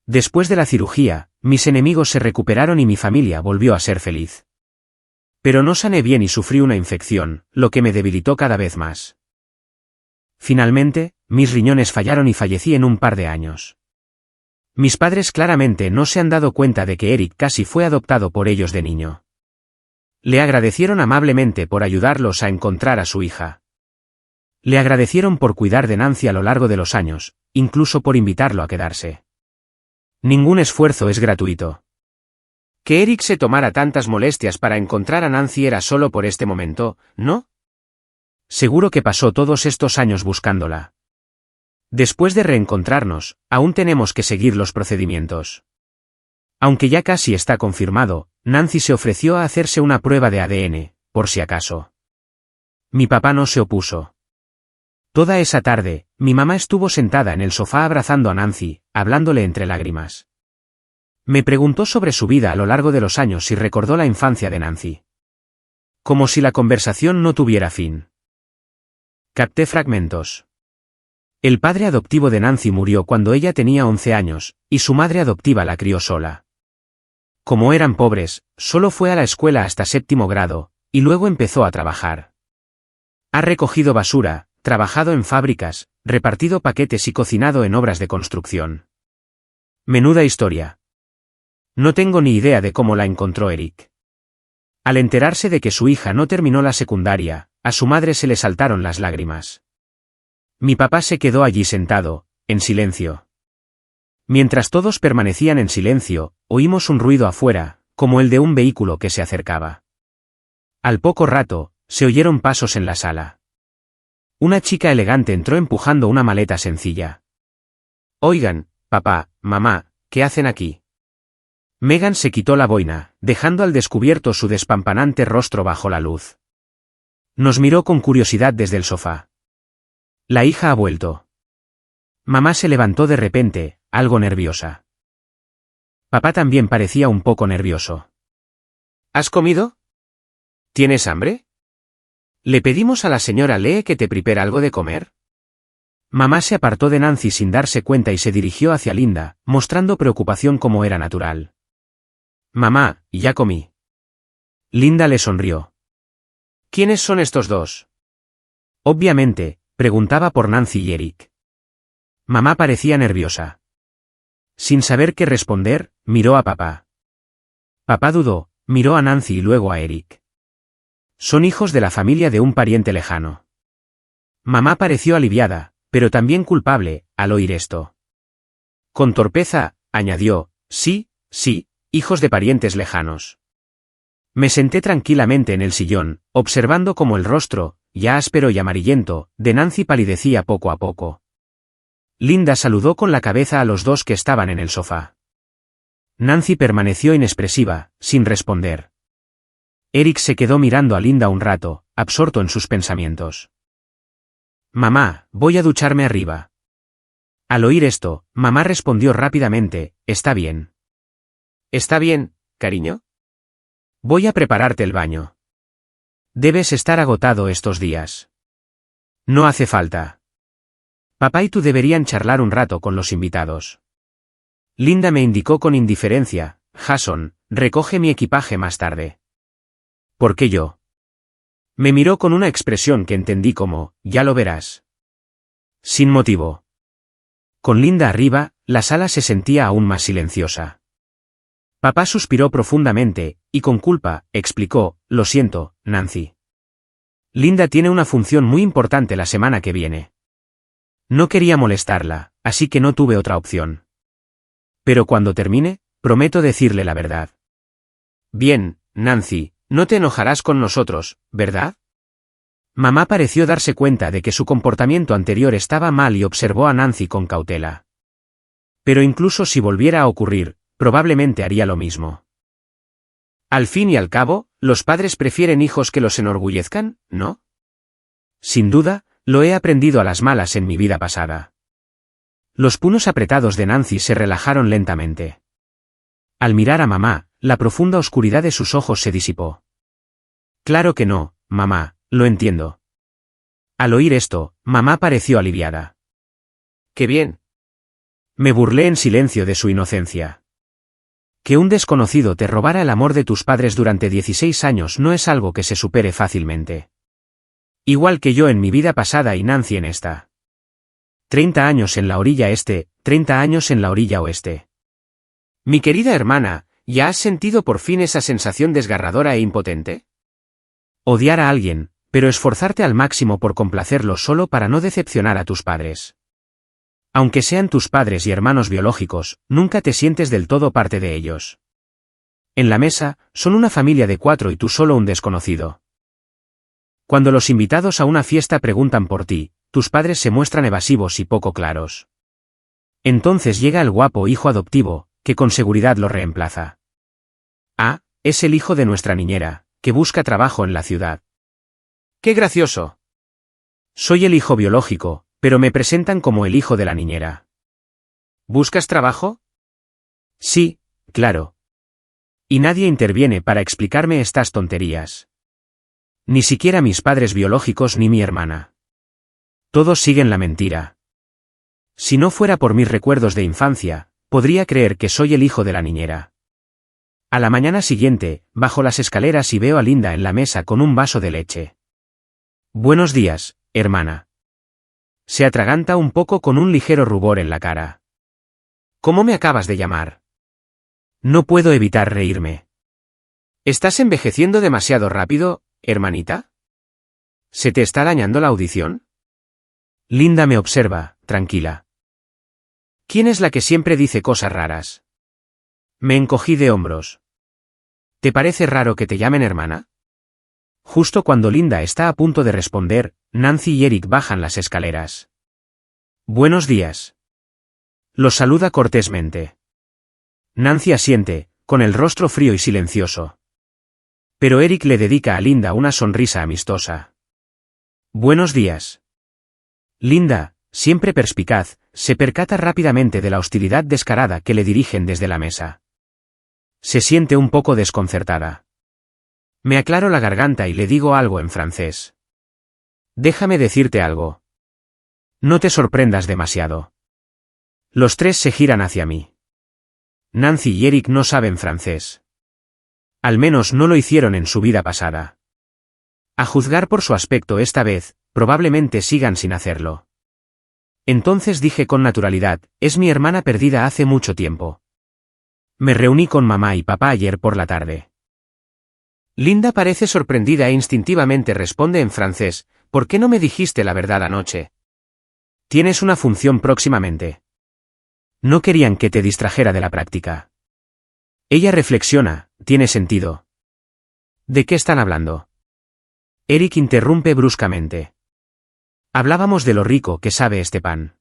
Después de la cirugía, mis enemigos se recuperaron y mi familia volvió a ser feliz. Pero no sané bien y sufrí una infección, lo que me debilitó cada vez más. Finalmente, mis riñones fallaron y fallecí en un par de años. Mis padres claramente no se han dado cuenta de que Eric casi fue adoptado por ellos de niño. Le agradecieron amablemente por ayudarlos a encontrar a su hija. Le agradecieron por cuidar de Nancy a lo largo de los años, incluso por invitarlo a quedarse. Ningún esfuerzo es gratuito. Que Eric se tomara tantas molestias para encontrar a Nancy era solo por este momento, ¿no? Seguro que pasó todos estos años buscándola. Después de reencontrarnos, aún tenemos que seguir los procedimientos. Aunque ya casi está confirmado, Nancy se ofreció a hacerse una prueba de ADN, por si acaso. Mi papá no se opuso. Toda esa tarde, mi mamá estuvo sentada en el sofá abrazando a Nancy, hablándole entre lágrimas. Me preguntó sobre su vida a lo largo de los años y recordó la infancia de Nancy. Como si la conversación no tuviera fin. Capté fragmentos. El padre adoptivo de Nancy murió cuando ella tenía 11 años, y su madre adoptiva la crió sola. Como eran pobres, solo fue a la escuela hasta 7º grado, y luego empezó a trabajar. Ha recogido basura, trabajado en fábricas, repartido paquetes y cocinado en obras de construcción. Menuda historia. No tengo ni idea de cómo la encontró Eric. Al enterarse de que su hija no terminó la secundaria, a su madre se le saltaron las lágrimas. Mi papá se quedó allí sentado, en silencio. Mientras todos permanecían en silencio, oímos un ruido afuera, como el de un vehículo que se acercaba. Al poco rato, se oyeron pasos en la sala. Una chica elegante entró empujando una maleta sencilla. Oigan, papá, mamá, ¿qué hacen aquí? Megan se quitó la boina, dejando al descubierto su despampanante rostro bajo la luz. Nos miró con curiosidad desde el sofá. La hija ha vuelto. Mamá se levantó de repente, algo nerviosa. Papá también parecía un poco nervioso. ¿Has comido? ¿Tienes hambre? ¿Le pedimos a la señora Lee que te prepare algo de comer? Mamá se apartó de Nancy sin darse cuenta y se dirigió hacia Linda, mostrando preocupación como era natural. Mamá, ya comí. Linda le sonrió. ¿Quiénes son estos dos? Obviamente, preguntaba por Nancy y Eric. Mamá parecía nerviosa. Sin saber qué responder, miró a papá. Papá dudó, miró a Nancy y luego a Eric. Son hijos de la familia de un pariente lejano. Mamá pareció aliviada, pero también culpable, al oír esto. Con torpeza, añadió, sí, hijos de parientes lejanos. Me senté tranquilamente en el sillón, observando cómo el rostro, ya áspero y amarillento, de Nancy palidecía poco a poco. Linda saludó con la cabeza a los dos que estaban en el sofá. Nancy permaneció inexpresiva, sin responder. Eric se quedó mirando a Linda un rato, absorto en sus pensamientos. Mamá, voy a ducharme arriba. Al oír esto, mamá respondió rápidamente, está bien. ¿Está bien, cariño? Voy a prepararte el baño. Debes estar agotado estos días. No hace falta. Papá y tú deberían charlar un rato con los invitados. Linda me indicó con indiferencia, Jason, recoge mi equipaje más tarde. ¿Por qué yo? Me miró con una expresión que entendí como, ya lo verás. Sin motivo. Con Linda arriba, la sala se sentía aún más silenciosa. Papá suspiró profundamente, y con culpa, explicó, lo siento, Nancy. Linda tiene una función muy importante la semana que viene. No quería molestarla, así que no tuve otra opción. Pero cuando termine, prometo decirle la verdad. Bien, Nancy, no te enojarás con nosotros, ¿verdad? Mamá pareció darse cuenta de que su comportamiento anterior estaba mal y observó a Nancy con cautela. Pero incluso si volviera a ocurrir, probablemente haría lo mismo. Al fin y al cabo, los padres prefieren hijos que los enorgullezcan, ¿no? Sin duda, lo he aprendido a las malas en mi vida pasada. Los puños apretados de Nancy se relajaron lentamente. Al mirar a mamá, la profunda oscuridad de sus ojos se disipó. Claro que no, mamá, lo entiendo. Al oír esto, mamá pareció aliviada. ¡Qué bien! Me burlé en silencio de su inocencia. Que un desconocido te robara el amor de tus padres durante 16 años no es algo que se supere fácilmente. Igual que yo en mi vida pasada y Nancy en esta. 30 años en la orilla este, 30 años en la orilla oeste. Mi querida hermana, ¿ya has sentido por fin esa sensación desgarradora e impotente? Odiar a alguien, pero esforzarte al máximo por complacerlo solo para no decepcionar a tus padres. Aunque sean tus padres y hermanos biológicos, nunca te sientes del todo parte de ellos. En la mesa, son una familia de 4 y tú solo un desconocido. Cuando los invitados a una fiesta preguntan por ti, tus padres se muestran evasivos y poco claros. Entonces llega el guapo hijo adoptivo, que con seguridad lo reemplaza. Ah, es el hijo de nuestra niñera, que busca trabajo en la ciudad. ¡Qué gracioso! Soy el hijo biológico, pero me presentan como el hijo de la niñera. ¿Buscas trabajo? Sí, claro. Y nadie interviene para explicarme estas tonterías. Ni siquiera mis padres biológicos ni mi hermana. Todos siguen la mentira. Si no fuera por mis recuerdos de infancia, podría creer que soy el hijo de la niñera. A la mañana siguiente, bajo las escaleras y veo a Linda en la mesa con un vaso de leche. Buenos días, hermana. Se atraganta un poco con un ligero rubor en la cara. ¿Cómo me acabas de llamar? No puedo evitar reírme. ¿Estás envejeciendo demasiado rápido, hermanita? ¿Se te está dañando la audición? Linda me observa, tranquila. ¿Quién es la que siempre dice cosas raras? Me encogí de hombros. ¿Te parece raro que te llamen hermana? Justo cuando Linda está a punto de responder, Nancy y Eric bajan las escaleras. Buenos días. Los saluda cortésmente. Nancy asiente, con el rostro frío y silencioso. Pero Eric le dedica a Linda una sonrisa amistosa. Buenos días. Linda, siempre perspicaz, se percata rápidamente de la hostilidad descarada que le dirigen desde la mesa. Se siente un poco desconcertada. Me aclaro la garganta y le digo algo en francés. Déjame decirte algo. No te sorprendas demasiado. Los tres se giran hacia mí. Nancy y Eric no saben francés. Al menos no lo hicieron en su vida pasada. A juzgar por su aspecto esta vez, probablemente sigan sin hacerlo. Entonces dije con naturalidad, es mi hermana perdida hace mucho tiempo. Me reuní con mamá y papá ayer por la tarde. Linda parece sorprendida e instintivamente responde en francés, ¿por qué no me dijiste la verdad anoche? Tienes una función próximamente. No querían que te distrajera de la práctica. Ella reflexiona, tiene sentido. ¿De qué están hablando? Eric interrumpe bruscamente. Hablábamos de lo rico que sabe este pan.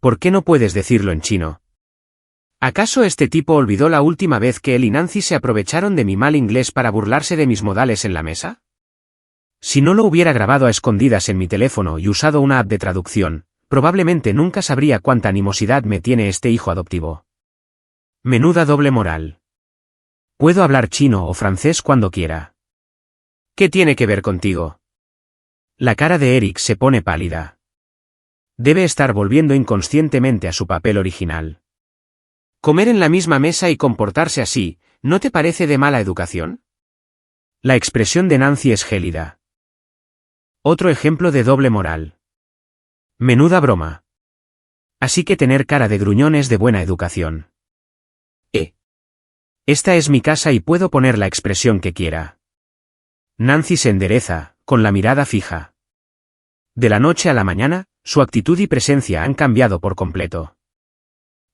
¿Por qué no puedes decirlo en chino? ¿Acaso este tipo olvidó la última vez que él y Nancy se aprovecharon de mi mal inglés para burlarse de mis modales en la mesa? Si no lo hubiera grabado a escondidas en mi teléfono y usado una app de traducción, probablemente nunca sabría cuánta animosidad me tiene este hijo adoptivo. Menuda doble moral. Puedo hablar chino o francés cuando quiera. ¿Qué tiene que ver contigo? La cara de Eric se pone pálida. Debe estar volviendo inconscientemente a su papel original. Comer en la misma mesa y comportarse así, ¿no te parece de mala educación? La expresión de Nancy es gélida. Otro ejemplo de doble moral. Menuda broma. Así que tener cara de gruñón es de buena educación. Esta es mi casa y puedo poner la expresión que quiera. Nancy se endereza, con la mirada fija. De la noche a la mañana, su actitud y presencia han cambiado por completo.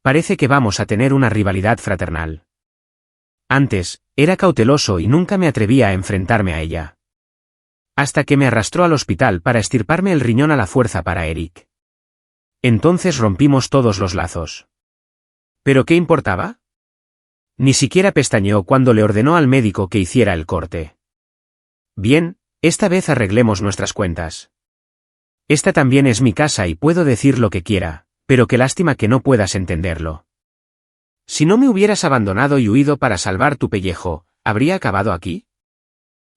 Parece que vamos a tener una rivalidad fraternal. Antes, era cauteloso y nunca me atrevía a enfrentarme a ella. Hasta que me arrastró al hospital para extirparme el riñón a la fuerza para Eric. Entonces rompimos todos los lazos. ¿Pero qué importaba? Ni siquiera pestañeó cuando le ordenó al médico que hiciera el corte. Bien, esta vez arreglemos nuestras cuentas. Esta también es mi casa y puedo decir lo que quiera, pero qué lástima que no puedas entenderlo. Si no me hubieras abandonado y huido para salvar tu pellejo, ¿habría acabado aquí?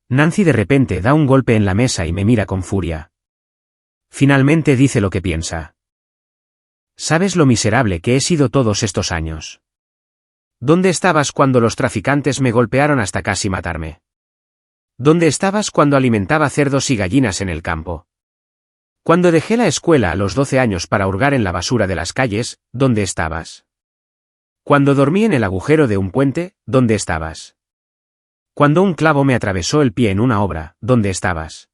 Nancy de repente da un golpe en la mesa y me mira con furia. Finalmente dice lo que piensa. ¿Sabes lo miserable que he sido todos estos años? ¿Dónde estabas cuando los traficantes me golpearon hasta casi matarme? ¿Dónde estabas cuando alimentaba cerdos y gallinas en el campo? Cuando dejé la escuela a los 12 años para hurgar en la basura de las calles, ¿dónde estabas? Cuando dormí en el agujero de un puente, ¿dónde estabas? Cuando un clavo me atravesó el pie en una obra, ¿dónde estabas?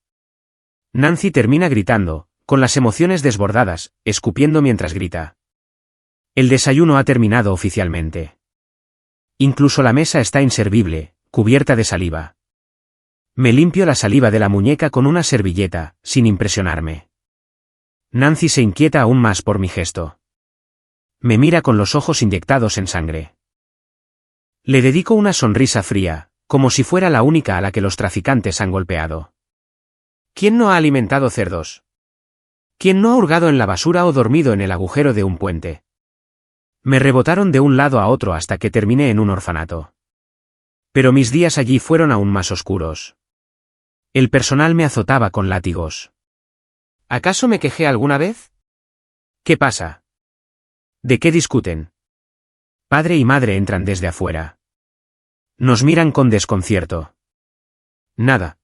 Nancy termina gritando, con las emociones desbordadas, escupiendo mientras grita. El desayuno ha terminado oficialmente. Incluso la mesa está inservible, cubierta de saliva. Me limpio la saliva de la muñeca con una servilleta, sin impresionarme. Nancy se inquieta aún más por mi gesto. Me mira con los ojos inyectados en sangre. Le dedico una sonrisa fría, como si fuera la única a la que los traficantes han golpeado. ¿Quién no ha alimentado cerdos? ¿Quién no ha hurgado en la basura o dormido en el agujero de un puente? Me rebotaron de un lado a otro hasta que terminé en un orfanato. Pero mis días allí fueron aún más oscuros. El personal me azotaba con látigos. ¿Acaso me quejé alguna vez? ¿Qué pasa? ¿De qué discuten? Padre y madre entran desde afuera. Nos miran con desconcierto. Nada.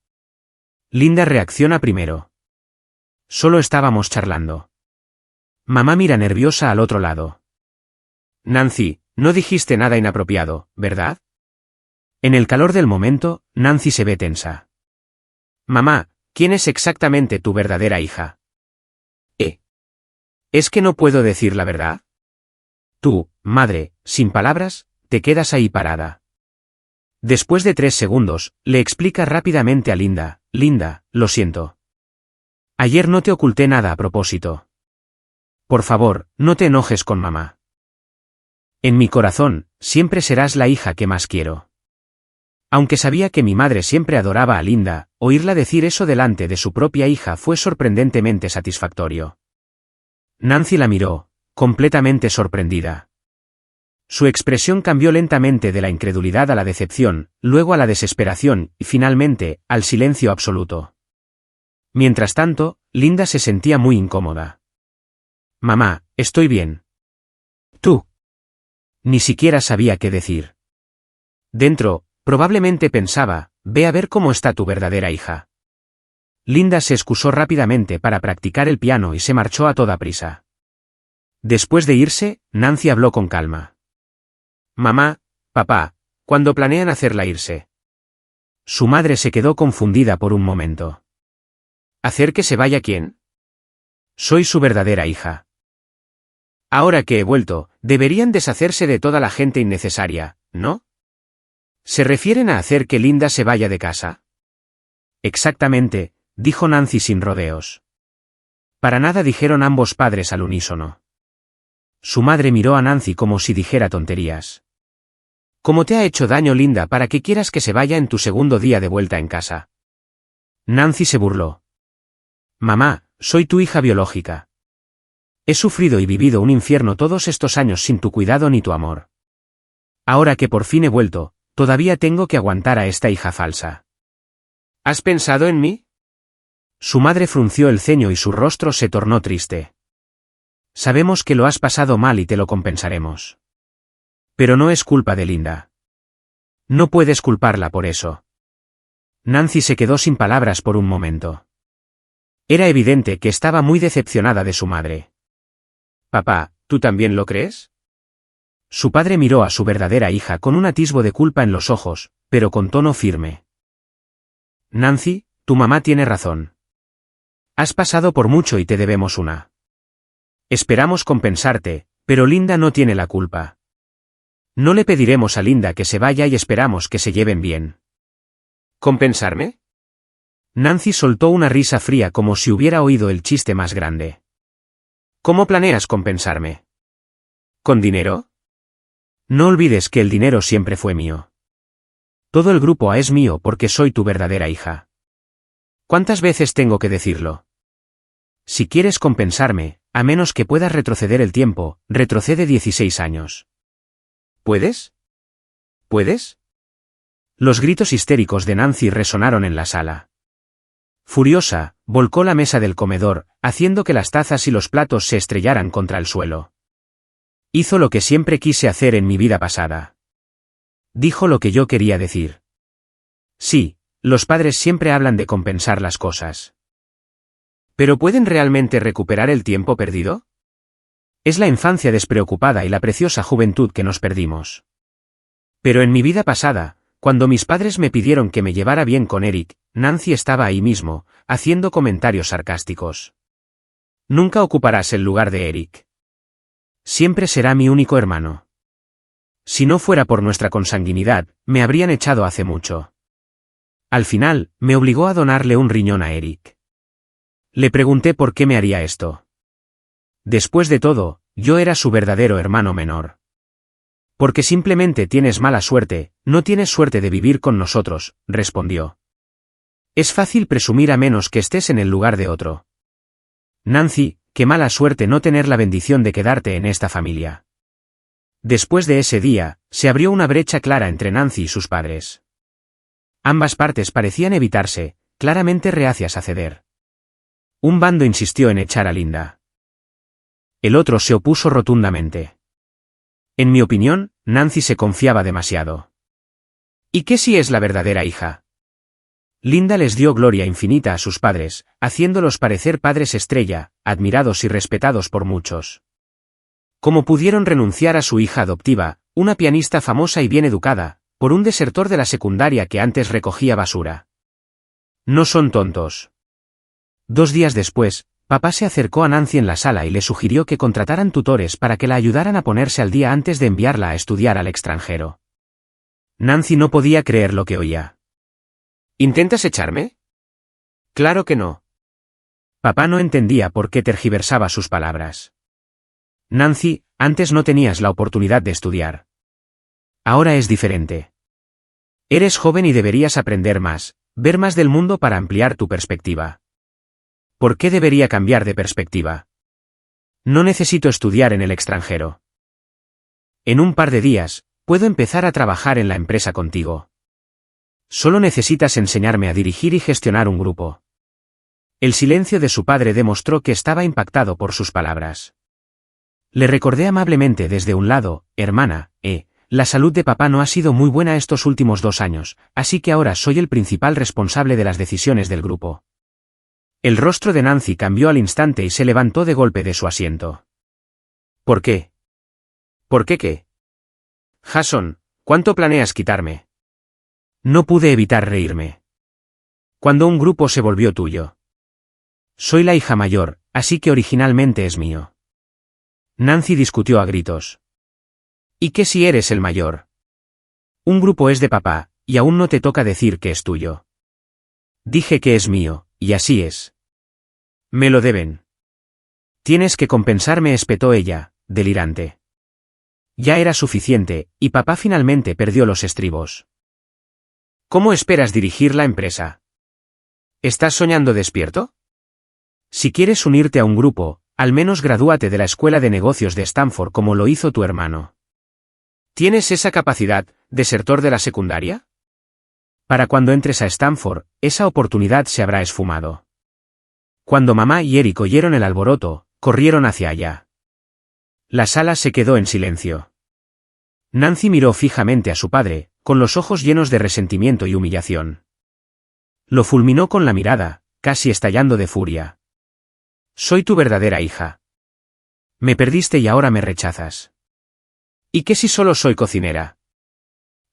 Linda reacciona primero. Solo estábamos charlando. Mamá mira nerviosa al otro lado. Nancy, no dijiste nada inapropiado, ¿verdad? En el calor del momento, Nancy se ve tensa. Mamá, ¿quién es exactamente tu verdadera hija? ¿Es que no puedo decir la verdad? Tú, madre, sin palabras, te quedas ahí parada. Después de 3 segundos, le explica rápidamente a Linda, Linda, lo siento. Ayer no te oculté nada a propósito. Por favor, no te enojes con mamá. En mi corazón, siempre serás la hija que más quiero. Aunque sabía que mi madre siempre adoraba a Linda, oírla decir eso delante de su propia hija fue sorprendentemente satisfactorio. Nancy la miró, completamente sorprendida. Su expresión cambió lentamente de la incredulidad a la decepción, luego a la desesperación y finalmente, al silencio absoluto. Mientras tanto, Linda se sentía muy incómoda. Mamá, estoy bien. ¿Tú? Ni siquiera sabía qué decir. Dentro, probablemente pensaba, ve a ver cómo está tu verdadera hija. Linda se excusó rápidamente para practicar el piano y se marchó a toda prisa. Después de irse, Nancy habló con calma. Mamá, papá, ¿cuándo planean hacerla irse? Su madre se quedó confundida por un momento. ¿Hacer que se vaya quién? Soy su verdadera hija. Ahora que he vuelto, deberían deshacerse de toda la gente innecesaria, ¿no? ¿Se refieren a hacer que Linda se vaya de casa? Exactamente, dijo Nancy sin rodeos. Para nada, dijeron ambos padres al unísono. Su madre miró a Nancy como si dijera tonterías. ¿Cómo te ha hecho daño Linda para que quieras que se vaya en tu segundo día de vuelta en casa? Nancy se burló. Mamá, soy tu hija biológica. He sufrido y vivido un infierno todos estos años sin tu cuidado ni tu amor. Ahora que por fin he vuelto, todavía tengo que aguantar a esta hija falsa. ¿Has pensado en mí? Su madre frunció el ceño y su rostro se tornó triste. Sabemos que lo has pasado mal y te lo compensaremos. Pero no es culpa de Linda. No puedes culparla por eso. Nancy se quedó sin palabras por un momento. Era evidente que estaba muy decepcionada de su madre. Papá, ¿tú también lo crees? Su padre miró a su verdadera hija con un atisbo de culpa en los ojos, pero con tono firme. Nancy, tu mamá tiene razón. Has pasado por mucho y te debemos una. Esperamos compensarte, pero Linda no tiene la culpa. No le pediremos a Linda que se vaya y esperamos que se lleven bien. ¿Compensarme? Nancy soltó una risa fría como si hubiera oído el chiste más grande. ¿Cómo planeas compensarme? ¿Con dinero? No olvides que el dinero siempre fue mío. Todo el grupo A es mío porque soy tu verdadera hija. ¿Cuántas veces tengo que decirlo? Si quieres compensarme, a menos que puedas retroceder el tiempo, retrocede 16 años. ¿Puedes? ¿Puedes? Los gritos histéricos de Nancy resonaron en la sala. Furiosa, volcó la mesa del comedor, haciendo que las tazas y los platos se estrellaran contra el suelo. Hizo lo que siempre quise hacer en mi vida pasada. Dijo lo que yo quería decir. Sí, los padres siempre hablan de compensar las cosas. ¿Pero pueden realmente recuperar el tiempo perdido? Es la infancia despreocupada y la preciosa juventud que nos perdimos. Pero en mi vida pasada, cuando mis padres me pidieron que me llevara bien con Eric, Nancy estaba ahí mismo, haciendo comentarios sarcásticos. Nunca ocuparás el lugar de Eric. Siempre será mi único hermano. Si no fuera por nuestra consanguinidad, me habrían echado hace mucho. Al final, me obligó a donarle un riñón a Eric. Le pregunté por qué me haría esto. Después de todo, yo era su verdadero hermano menor. Porque simplemente tienes mala suerte, no tienes suerte de vivir con nosotros, respondió. Es fácil presumir a menos que estés en el lugar de otro. Nancy, qué mala suerte no tener la bendición de quedarte en esta familia. Después de ese día, se abrió una brecha clara entre Nancy y sus padres. Ambas partes parecían evitarse, claramente reacias a ceder. Un bando insistió en echar a Linda. El otro se opuso rotundamente. En mi opinión, Nancy se confiaba demasiado. ¿Y qué si es la verdadera hija? Linda les dio gloria infinita a sus padres, haciéndolos parecer padres estrella, admirados y respetados por muchos. ¿Cómo pudieron renunciar a su hija adoptiva, una pianista famosa y bien educada, por un desertor de la secundaria que antes recogía basura? No son tontos. 2 días después, Papá se acercó a Nancy en la sala y le sugirió que contrataran tutores para que la ayudaran a ponerse al día antes de enviarla a estudiar al extranjero. Nancy no podía creer lo que oía. ¿Intentas echarme? Claro que no. Papá no entendía por qué tergiversaba sus palabras. Nancy, antes no tenías la oportunidad de estudiar. Ahora es diferente. Eres joven y deberías aprender más, ver más del mundo para ampliar tu perspectiva. ¿Por qué debería cambiar de perspectiva? No necesito estudiar en el extranjero. En un par de días, puedo empezar a trabajar en la empresa contigo. Solo necesitas enseñarme a dirigir y gestionar un grupo. El silencio de su padre demostró que estaba impactado por sus palabras. Le recordé amablemente desde un lado, hermana, la salud de papá no ha sido muy buena estos últimos 2 años, así que ahora soy el principal responsable de las decisiones del grupo. El rostro de Nancy cambió al instante y se levantó de golpe de su asiento. ¿Por qué? ¿Por qué qué? Jason, ¿cuánto planeas quitarme? No pude evitar reírme. Cuando un grupo se volvió tuyo. Soy la hija mayor, así que originalmente es mío. Nancy discutió a gritos. ¿Y qué si eres el mayor? Un grupo es de papá, y aún no te toca decir que es tuyo. Dije que es mío, y así es. Me lo deben. Tienes que compensarme, espetó ella, delirante. Ya era suficiente, y papá finalmente perdió los estribos. ¿Cómo esperas dirigir la empresa? ¿Estás soñando despierto? Si quieres unirte a un grupo, al menos gradúate de la Escuela de Negocios de Stanford como lo hizo tu hermano. ¿Tienes esa capacidad, desertor de la secundaria? Para cuando entres a Stanford, esa oportunidad se habrá esfumado. Cuando mamá y Eric oyeron el alboroto, corrieron hacia allá. La sala se quedó en silencio. Nancy miró fijamente a su padre, con los ojos llenos de resentimiento y humillación. Lo fulminó con la mirada, casi estallando de furia. Soy tu verdadera hija. Me perdiste y ahora me rechazas. ¿Y qué si solo soy cocinera?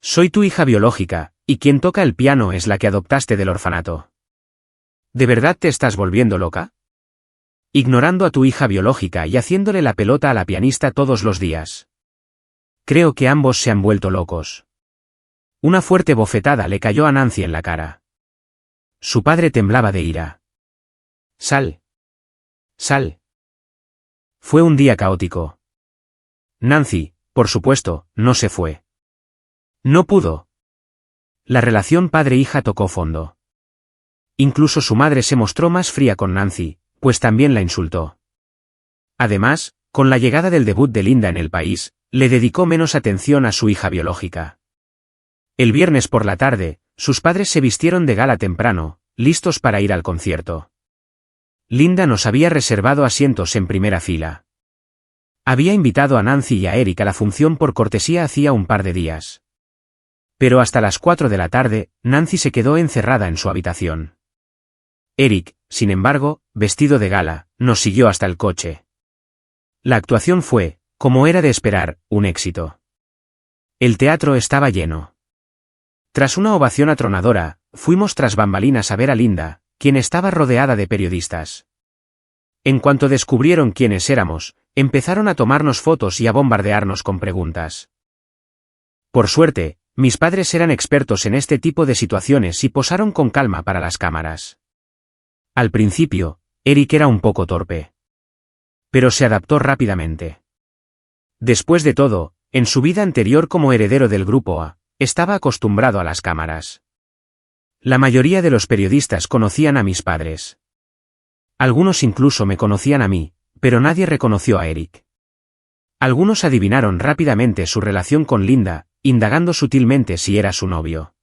Soy tu hija biológica, y quien toca el piano es la que adoptaste del orfanato. ¿De verdad te estás volviendo loca? Ignorando a tu hija biológica y haciéndole la pelota a la pianista todos los días. Creo que ambos se han vuelto locos. Una fuerte bofetada le cayó a Nancy en la cara. Su padre temblaba de ira. Sal. Sal. Fue un día caótico. Nancy, por supuesto, no se fue. No pudo. La relación padre-hija tocó fondo. Incluso su madre se mostró más fría con Nancy, pues también la insultó. Además, con la llegada del debut de Linda en el país, le dedicó menos atención a su hija biológica. El viernes por la tarde, sus padres se vistieron de gala temprano, listos para ir al concierto. Linda nos había reservado asientos en primera fila. Había invitado a Nancy y a Eric a la función por cortesía hacía un par de días. Pero hasta las 4 de la tarde, Nancy se quedó encerrada en su habitación. Eric, sin embargo, vestido de gala, nos siguió hasta el coche. La actuación fue, como era de esperar, un éxito. El teatro estaba lleno. Tras una ovación atronadora, fuimos tras bambalinas a ver a Linda, quien estaba rodeada de periodistas. En cuanto descubrieron quiénes éramos, empezaron a tomarnos fotos y a bombardearnos con preguntas. Por suerte, mis padres eran expertos en este tipo de situaciones y posaron con calma para las cámaras. Al principio, Eric era un poco torpe. Pero se adaptó rápidamente. Después de todo, en su vida anterior como heredero del Grupo A, estaba acostumbrado a las cámaras. La mayoría de los periodistas conocían a mis padres. Algunos incluso me conocían a mí, pero nadie reconoció a Eric. Algunos adivinaron rápidamente su relación con Linda, indagando sutilmente si era su novio.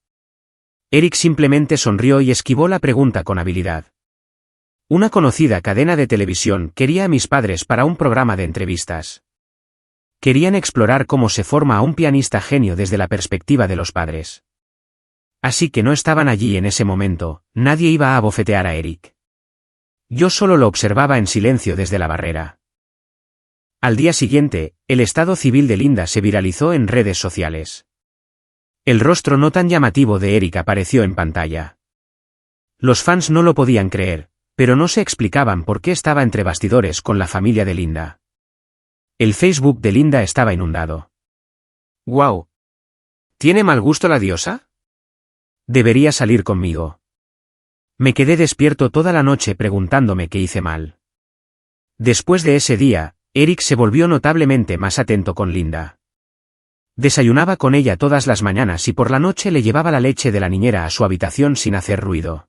Eric simplemente sonrió y esquivó la pregunta con habilidad. Una conocida cadena de televisión quería a mis padres para un programa de entrevistas. Querían explorar cómo se forma a un pianista genio desde la perspectiva de los padres. Así que no estaban allí en ese momento, nadie iba a abofetear a Eric. Yo solo lo observaba en silencio desde la barrera. Al día siguiente, el estado civil de Linda se viralizó en redes sociales. El rostro no tan llamativo de Eric apareció en pantalla. Los fans no lo podían creer, pero no se explicaban por qué estaba entre bastidores con la familia de Linda. El Facebook de Linda estaba inundado. ¡Guau! ¿Tiene mal gusto la diosa? Debería salir conmigo. Me quedé despierto toda la noche preguntándome qué hice mal. Después de ese día, Eric se volvió notablemente más atento con Linda. Desayunaba con ella todas las mañanas y por la noche le llevaba la leche de la niñera a su habitación sin hacer ruido.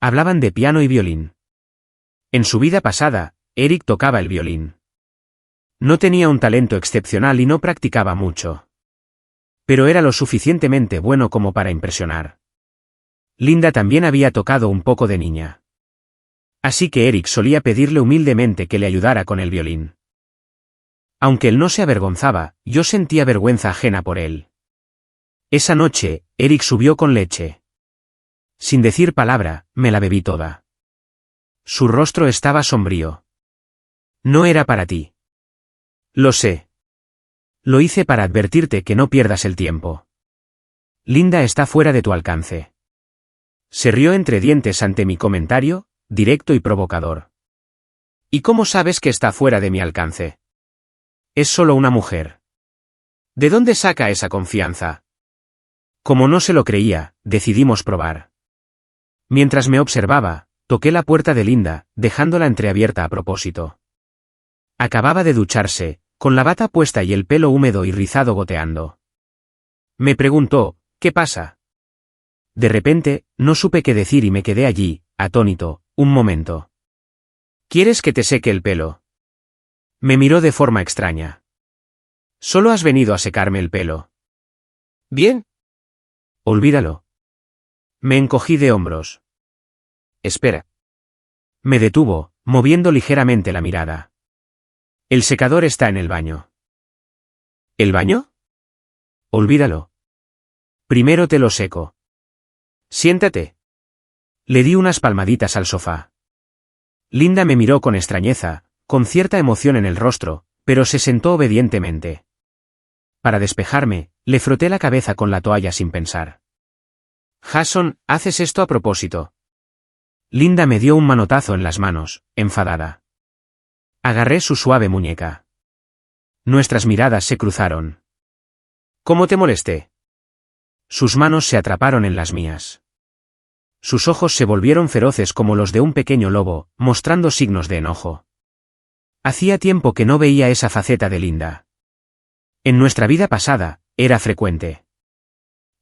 Hablaban de piano y violín. En su vida pasada, Eric tocaba el violín. No tenía un talento excepcional y no practicaba mucho. Pero era lo suficientemente bueno como para impresionar. Linda también había tocado un poco de niña. Así que Eric solía pedirle humildemente que le ayudara con el violín. Aunque él no se avergonzaba, yo sentía vergüenza ajena por él. Esa noche, Eric subió con leche. Sin decir palabra, me la bebí toda. Su rostro estaba sombrío. No era para ti. Lo sé. Lo hice para advertirte que no pierdas el tiempo. Linda está fuera de tu alcance. Se rió entre dientes ante mi comentario, directo y provocador. ¿Y cómo sabes que está fuera de mi alcance? Es solo una mujer. ¿De dónde saca esa confianza? Como no se lo creía, decidimos probar. Mientras me observaba, toqué la puerta de Linda, dejándola entreabierta a propósito. Acababa de ducharse, con la bata puesta y el pelo húmedo y rizado goteando. Me preguntó, ¿qué pasa? De repente, no supe qué decir y me quedé allí, atónito, un momento. ¿Quieres que te seque el pelo? Me miró de forma extraña. Solo has venido a secarme el pelo. Bien. Olvídalo. Me encogí de hombros. Espera. Me detuvo, moviendo ligeramente la mirada. El secador está en el baño. ¿El baño? Olvídalo. Primero te lo seco. Siéntate. Le di unas palmaditas al sofá. Linda me miró con extrañeza, con cierta emoción en el rostro, pero se sentó obedientemente. Para despejarme, le froté la cabeza con la toalla sin pensar. Jason, haces esto a propósito. Linda me dio un manotazo en las manos, enfadada. Agarré su suave muñeca. Nuestras miradas se cruzaron. ¿Cómo te molesté? Sus manos se atraparon en las mías. Sus ojos se volvieron feroces como los de un pequeño lobo, mostrando signos de enojo. Hacía tiempo que no veía esa faceta de Linda. En nuestra vida pasada, era frecuente.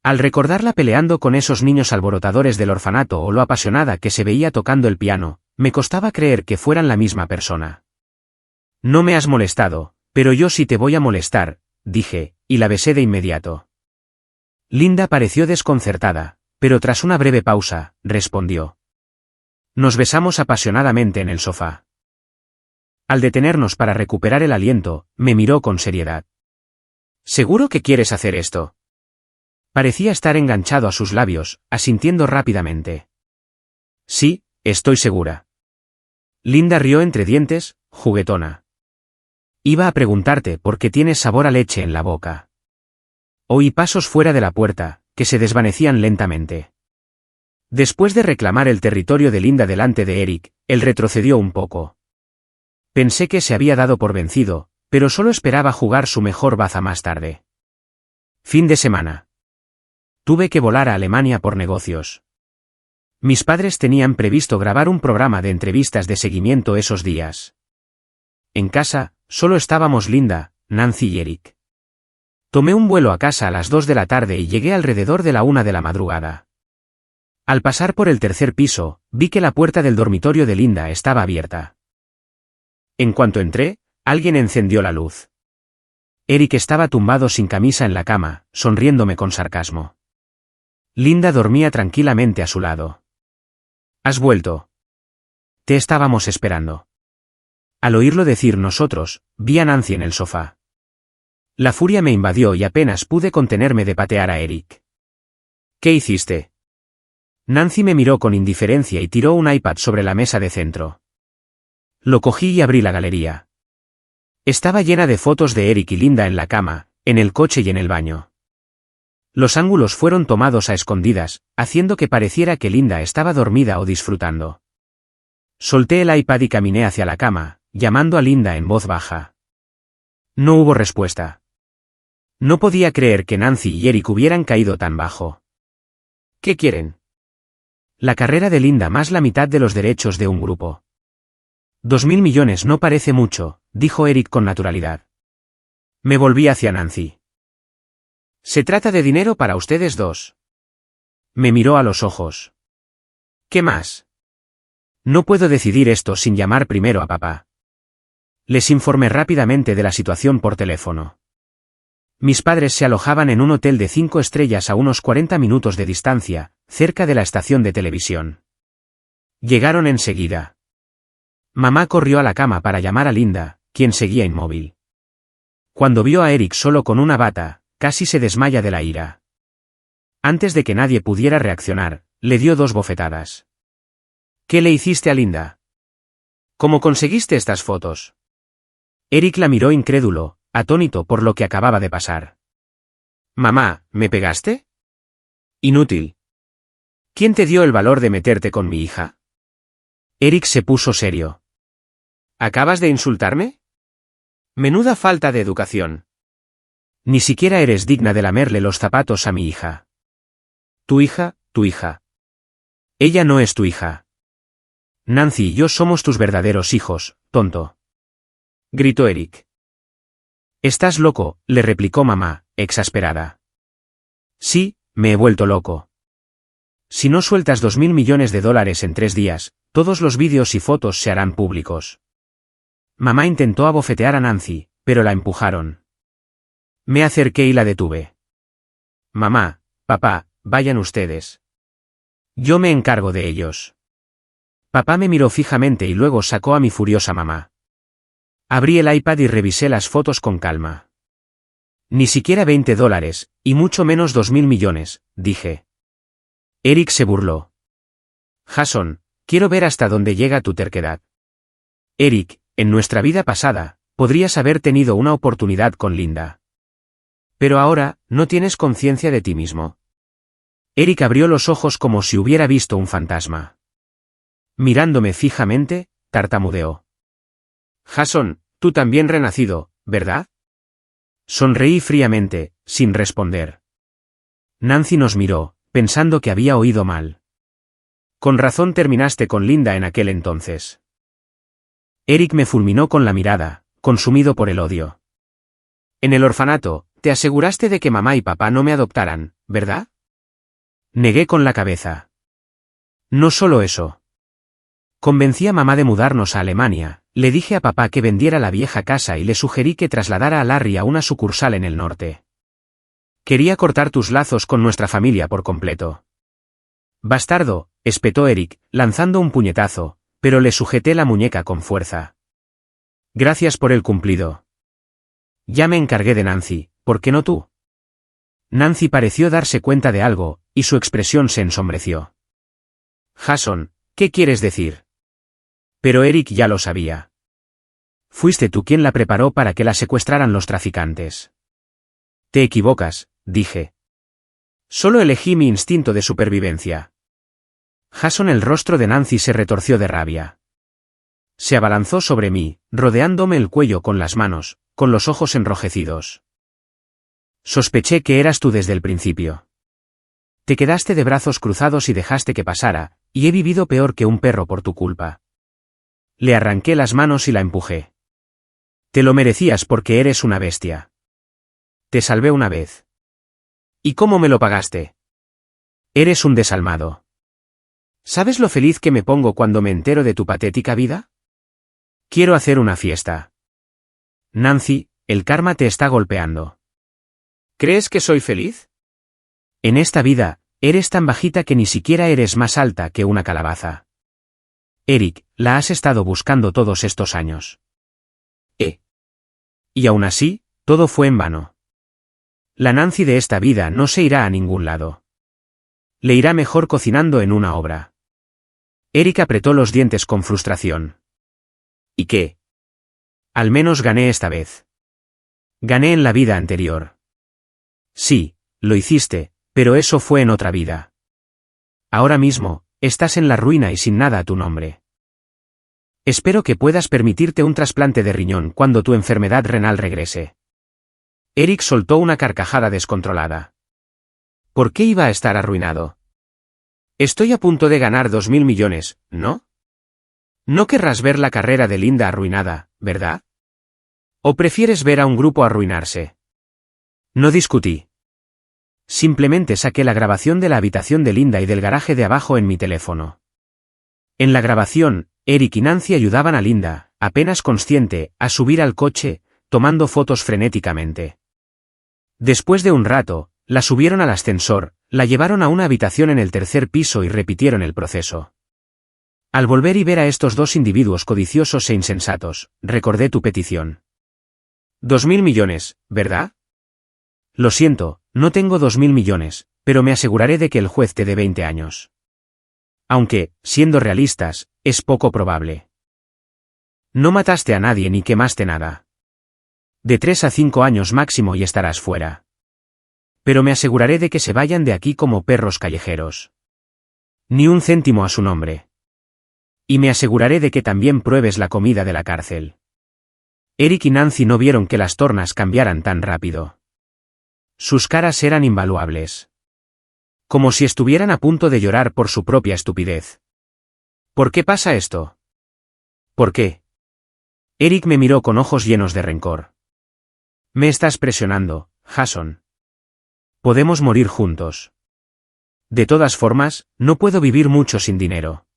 Al recordarla peleando con esos niños alborotadores del orfanato o lo apasionada que se veía tocando el piano, me costaba creer que fueran la misma persona. No me has molestado, pero yo sí te voy a molestar, dije, y la besé de inmediato. Linda pareció desconcertada, pero tras una breve pausa, respondió. Nos besamos apasionadamente en el sofá. Al detenernos para recuperar el aliento, me miró con seriedad. ¿Seguro que quieres hacer esto? Parecía estar enganchado a sus labios, asintiendo rápidamente. Sí, estoy segura. Linda rió entre dientes, juguetona. Iba a preguntarte por qué tienes sabor a leche en la boca. Oí pasos fuera de la puerta, que se desvanecían lentamente. Después de reclamar el territorio de Linda delante de Eric, él retrocedió un poco. Pensé que se había dado por vencido, pero solo esperaba jugar su mejor baza más tarde. Fin de semana. Tuve que volar a Alemania por negocios. Mis padres tenían previsto grabar un programa de entrevistas de seguimiento esos días. En casa, solo estábamos Linda, Nancy y Eric. Tomé un vuelo a casa a las 2 de la tarde y llegué alrededor de la 1 de la madrugada. Al pasar por el tercer piso, vi que la puerta del dormitorio de Linda estaba abierta. En cuanto entré, alguien encendió la luz. Eric estaba tumbado sin camisa en la cama, sonriéndome con sarcasmo. Linda dormía tranquilamente a su lado. ¿Has vuelto? Te estábamos esperando. Al oírlo decir nosotros, vi a Nancy en el sofá. La furia me invadió y apenas pude contenerme de patear a Eric. ¿Qué hiciste? Nancy me miró con indiferencia y tiró un iPad sobre la mesa de centro. Lo cogí y abrí la galería. Estaba llena de fotos de Eric y Linda en la cama, en el coche y en el baño. Los ángulos fueron tomados a escondidas, haciendo que pareciera que Linda estaba dormida o disfrutando. Solté el iPad y caminé hacia la cama, llamando a Linda en voz baja. No hubo respuesta. No podía creer que Nancy y Eric hubieran caído tan bajo. ¿Qué quieren? La carrera de Linda más la mitad de los derechos de un grupo. 2.000 millones no parece mucho, dijo Eric con naturalidad. Me volví hacia Nancy. Se trata de dinero para ustedes dos. Me miró a los ojos. ¿Qué más? No puedo decidir esto sin llamar primero a papá. Les informé rápidamente de la situación por teléfono. Mis padres se alojaban en un hotel de 5 estrellas a unos 40 minutos de distancia, cerca de la estación de televisión. Llegaron enseguida. Mamá corrió a la cama para llamar a Linda, quien seguía inmóvil. Cuando vio a Eric solo con una bata, casi se desmaya de la ira. Antes de que nadie pudiera reaccionar, le dio 2 bofetadas. ¿Qué le hiciste a Linda? ¿Cómo conseguiste estas fotos? Eric la miró incrédulo, atónito por lo que acababa de pasar. Mamá, ¿me pegaste? Inútil. ¿Quién te dio el valor de meterte con mi hija? Eric se puso serio. ¿Acabas de insultarme? Menuda falta de educación. Ni siquiera eres digna de lamerle los zapatos a mi hija. ¿Tu hija? ¿Tu hija? Ella no es tu hija. Nancy y yo somos tus verdaderos hijos, tonto. Gritó Eric. Estás loco, le replicó mamá, exasperada. Sí, me he vuelto loco. Si no sueltas 2.000 millones de dólares en 3 días, todos los vídeos y fotos se harán públicos. Mamá intentó abofetear a Nancy, pero la empujaron. Me acerqué y la detuve. Mamá, papá, vayan ustedes. Yo me encargo de ellos. Papá me miró fijamente y luego sacó a mi furiosa mamá. Abrí el iPad y revisé las fotos con calma. Ni siquiera 20 dólares, y mucho menos 2.000 millones, dije. Eric se burló. Jason, quiero ver hasta dónde llega tu terquedad. Eric, en nuestra vida pasada, podrías haber tenido una oportunidad con Linda. Pero ahora, no tienes conciencia de ti mismo. Eric abrió los ojos como si hubiera visto un fantasma. Mirándome fijamente, tartamudeó. Jason, tú también renacido, ¿verdad? Sonreí fríamente, sin responder. Nancy nos miró, pensando que había oído mal. Con razón terminaste con Linda en aquel entonces. Eric me fulminó con la mirada, consumido por el odio. En el orfanato, te aseguraste de que mamá y papá no me adoptaran, ¿verdad? Negué con la cabeza. No solo eso. Convencí a mamá de mudarnos a Alemania, le dije a papá que vendiera la vieja casa y le sugerí que trasladara a Larry a una sucursal en el norte. Quería cortar tus lazos con nuestra familia por completo. Bastardo, espetó Eric, lanzando un puñetazo, pero le sujeté la muñeca con fuerza. Gracias por el cumplido. Ya me encargué de Nancy, ¿por qué no tú? Nancy pareció darse cuenta de algo, y su expresión se ensombreció. Jason, ¿qué quieres decir? Pero Eric ya lo sabía. Fuiste tú quien la preparó para que la secuestraran los traficantes. Te equivocas, dije. Solo elegí mi instinto de supervivencia. Jason, el rostro de Nancy se retorció de rabia. Se abalanzó sobre mí, rodeándome el cuello con las manos, con los ojos enrojecidos. Sospeché que eras tú desde el principio. Te quedaste de brazos cruzados y dejaste que pasara, y he vivido peor que un perro por tu culpa. Le arranqué las manos y la empujé. Te lo merecías porque eres una bestia. Te salvé una vez. ¿Y cómo me lo pagaste? Eres un desalmado. ¿Sabes lo feliz que me pongo cuando me entero de tu patética vida? Quiero hacer una fiesta. Nancy, el karma te está golpeando. ¿Crees que soy feliz? En esta vida, eres tan bajita que ni siquiera eres más alta que una calabaza. Eric, la has estado buscando todos estos años. Y aún así, todo fue en vano. La Nancy de esta vida no se irá a ningún lado. Le irá mejor cocinando en una obra. Eric apretó los dientes con frustración. ¿Y qué? Al menos gané esta vez. Gané en la vida anterior. Sí, lo hiciste, pero eso fue en otra vida. Ahora mismo, estás en la ruina y sin nada a tu nombre. Espero que puedas permitirte un trasplante de riñón cuando tu enfermedad renal regrese. Eric soltó una carcajada descontrolada. ¿Por qué iba a estar arruinado? Estoy a punto de ganar 2.000 millones, ¿no? No querrás ver la carrera de Linda arruinada, ¿verdad? ¿O prefieres ver a un grupo arruinarse? No discutí. Simplemente saqué la grabación de la habitación de Linda y del garaje de abajo en mi teléfono. En la grabación, Eric y Nancy ayudaban a Linda, apenas consciente, a subir al coche, tomando fotos frenéticamente. Después de un rato, la subieron al ascensor, la llevaron a una habitación en el tercer piso y repitieron el proceso. Al volver y ver a estos dos individuos codiciosos e insensatos, recordé tu petición. 2.000 millones, ¿verdad? Lo siento, no tengo 2.000 millones, pero me aseguraré de que el juez te dé 20 años. Aunque, siendo realistas, es poco probable. No mataste a nadie ni quemaste nada. De 3 a 5 años máximo y estarás fuera. Pero me aseguraré de que se vayan de aquí como perros callejeros. Ni un céntimo a su nombre. Y me aseguraré de que también pruebes la comida de la cárcel. Eric y Nancy no vieron que las tornas cambiaran tan rápido. Sus caras eran invaluables. Como si estuvieran a punto de llorar por su propia estupidez. ¿Por qué pasa esto? ¿Por qué? Eric me miró con ojos llenos de rencor. Me estás presionando, Jason. Podemos morir juntos. De todas formas, no puedo vivir mucho sin dinero.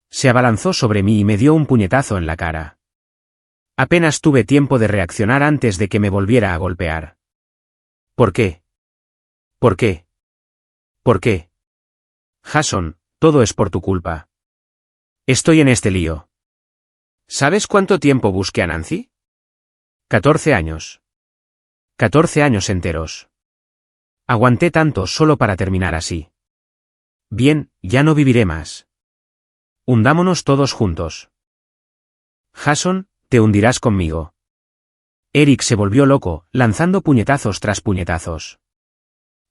Se abalanzó sobre mí y me dio un puñetazo en la cara. Apenas tuve tiempo de reaccionar antes de que me volviera a golpear. ¿Por qué? ¿Por qué? ¿Por qué? Jason, todo es por tu culpa. Estoy en este lío. ¿Sabes cuánto tiempo busqué a Nancy? 14 años. 14 años enteros. Aguanté tanto solo para terminar así. Bien, ya no viviré más. Hundámonos todos juntos. Jason, te hundirás conmigo. Eric se volvió loco, lanzando puñetazos tras puñetazos.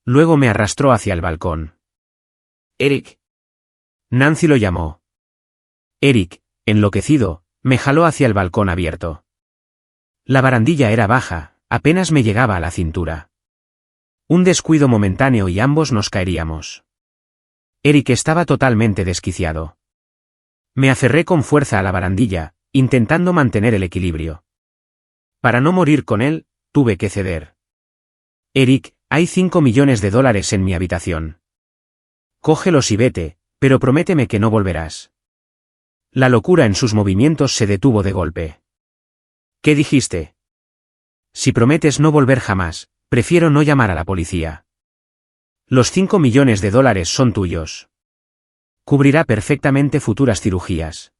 Luego me arrastró hacia el balcón. Eric. Nancy lo llamó. Eric, enloquecido, me jaló hacia el balcón abierto. La barandilla era baja, apenas me llegaba a la cintura. Un descuido momentáneo y ambos nos caeríamos. Eric estaba totalmente desquiciado. Me aferré con fuerza a la barandilla, intentando mantener el equilibrio. Para no morir con él, tuve que ceder. Eric, hay 5 millones de dólares en mi habitación. Cógelos y vete, pero prométeme que no volverás. La locura en sus movimientos se detuvo de golpe. ¿Qué dijiste? Si prometes no volver jamás, prefiero no llamar a la policía. Los 5 millones de dólares son tuyos. Cubrirá perfectamente futuras cirugías.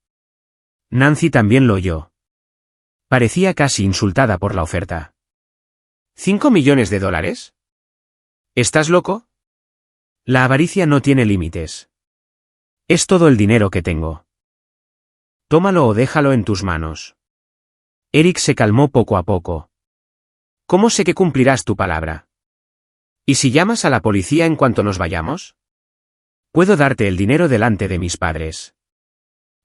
Nancy también lo oyó. Parecía casi insultada por la oferta. ¿5 millones de dólares? ¿Estás loco? La avaricia no tiene límites. Es todo el dinero que tengo. Tómalo o déjalo en tus manos. Eric se calmó poco a poco. ¿Cómo sé que cumplirás tu palabra? ¿Y si llamas a la policía en cuanto nos vayamos? Puedo darte el dinero delante de mis padres.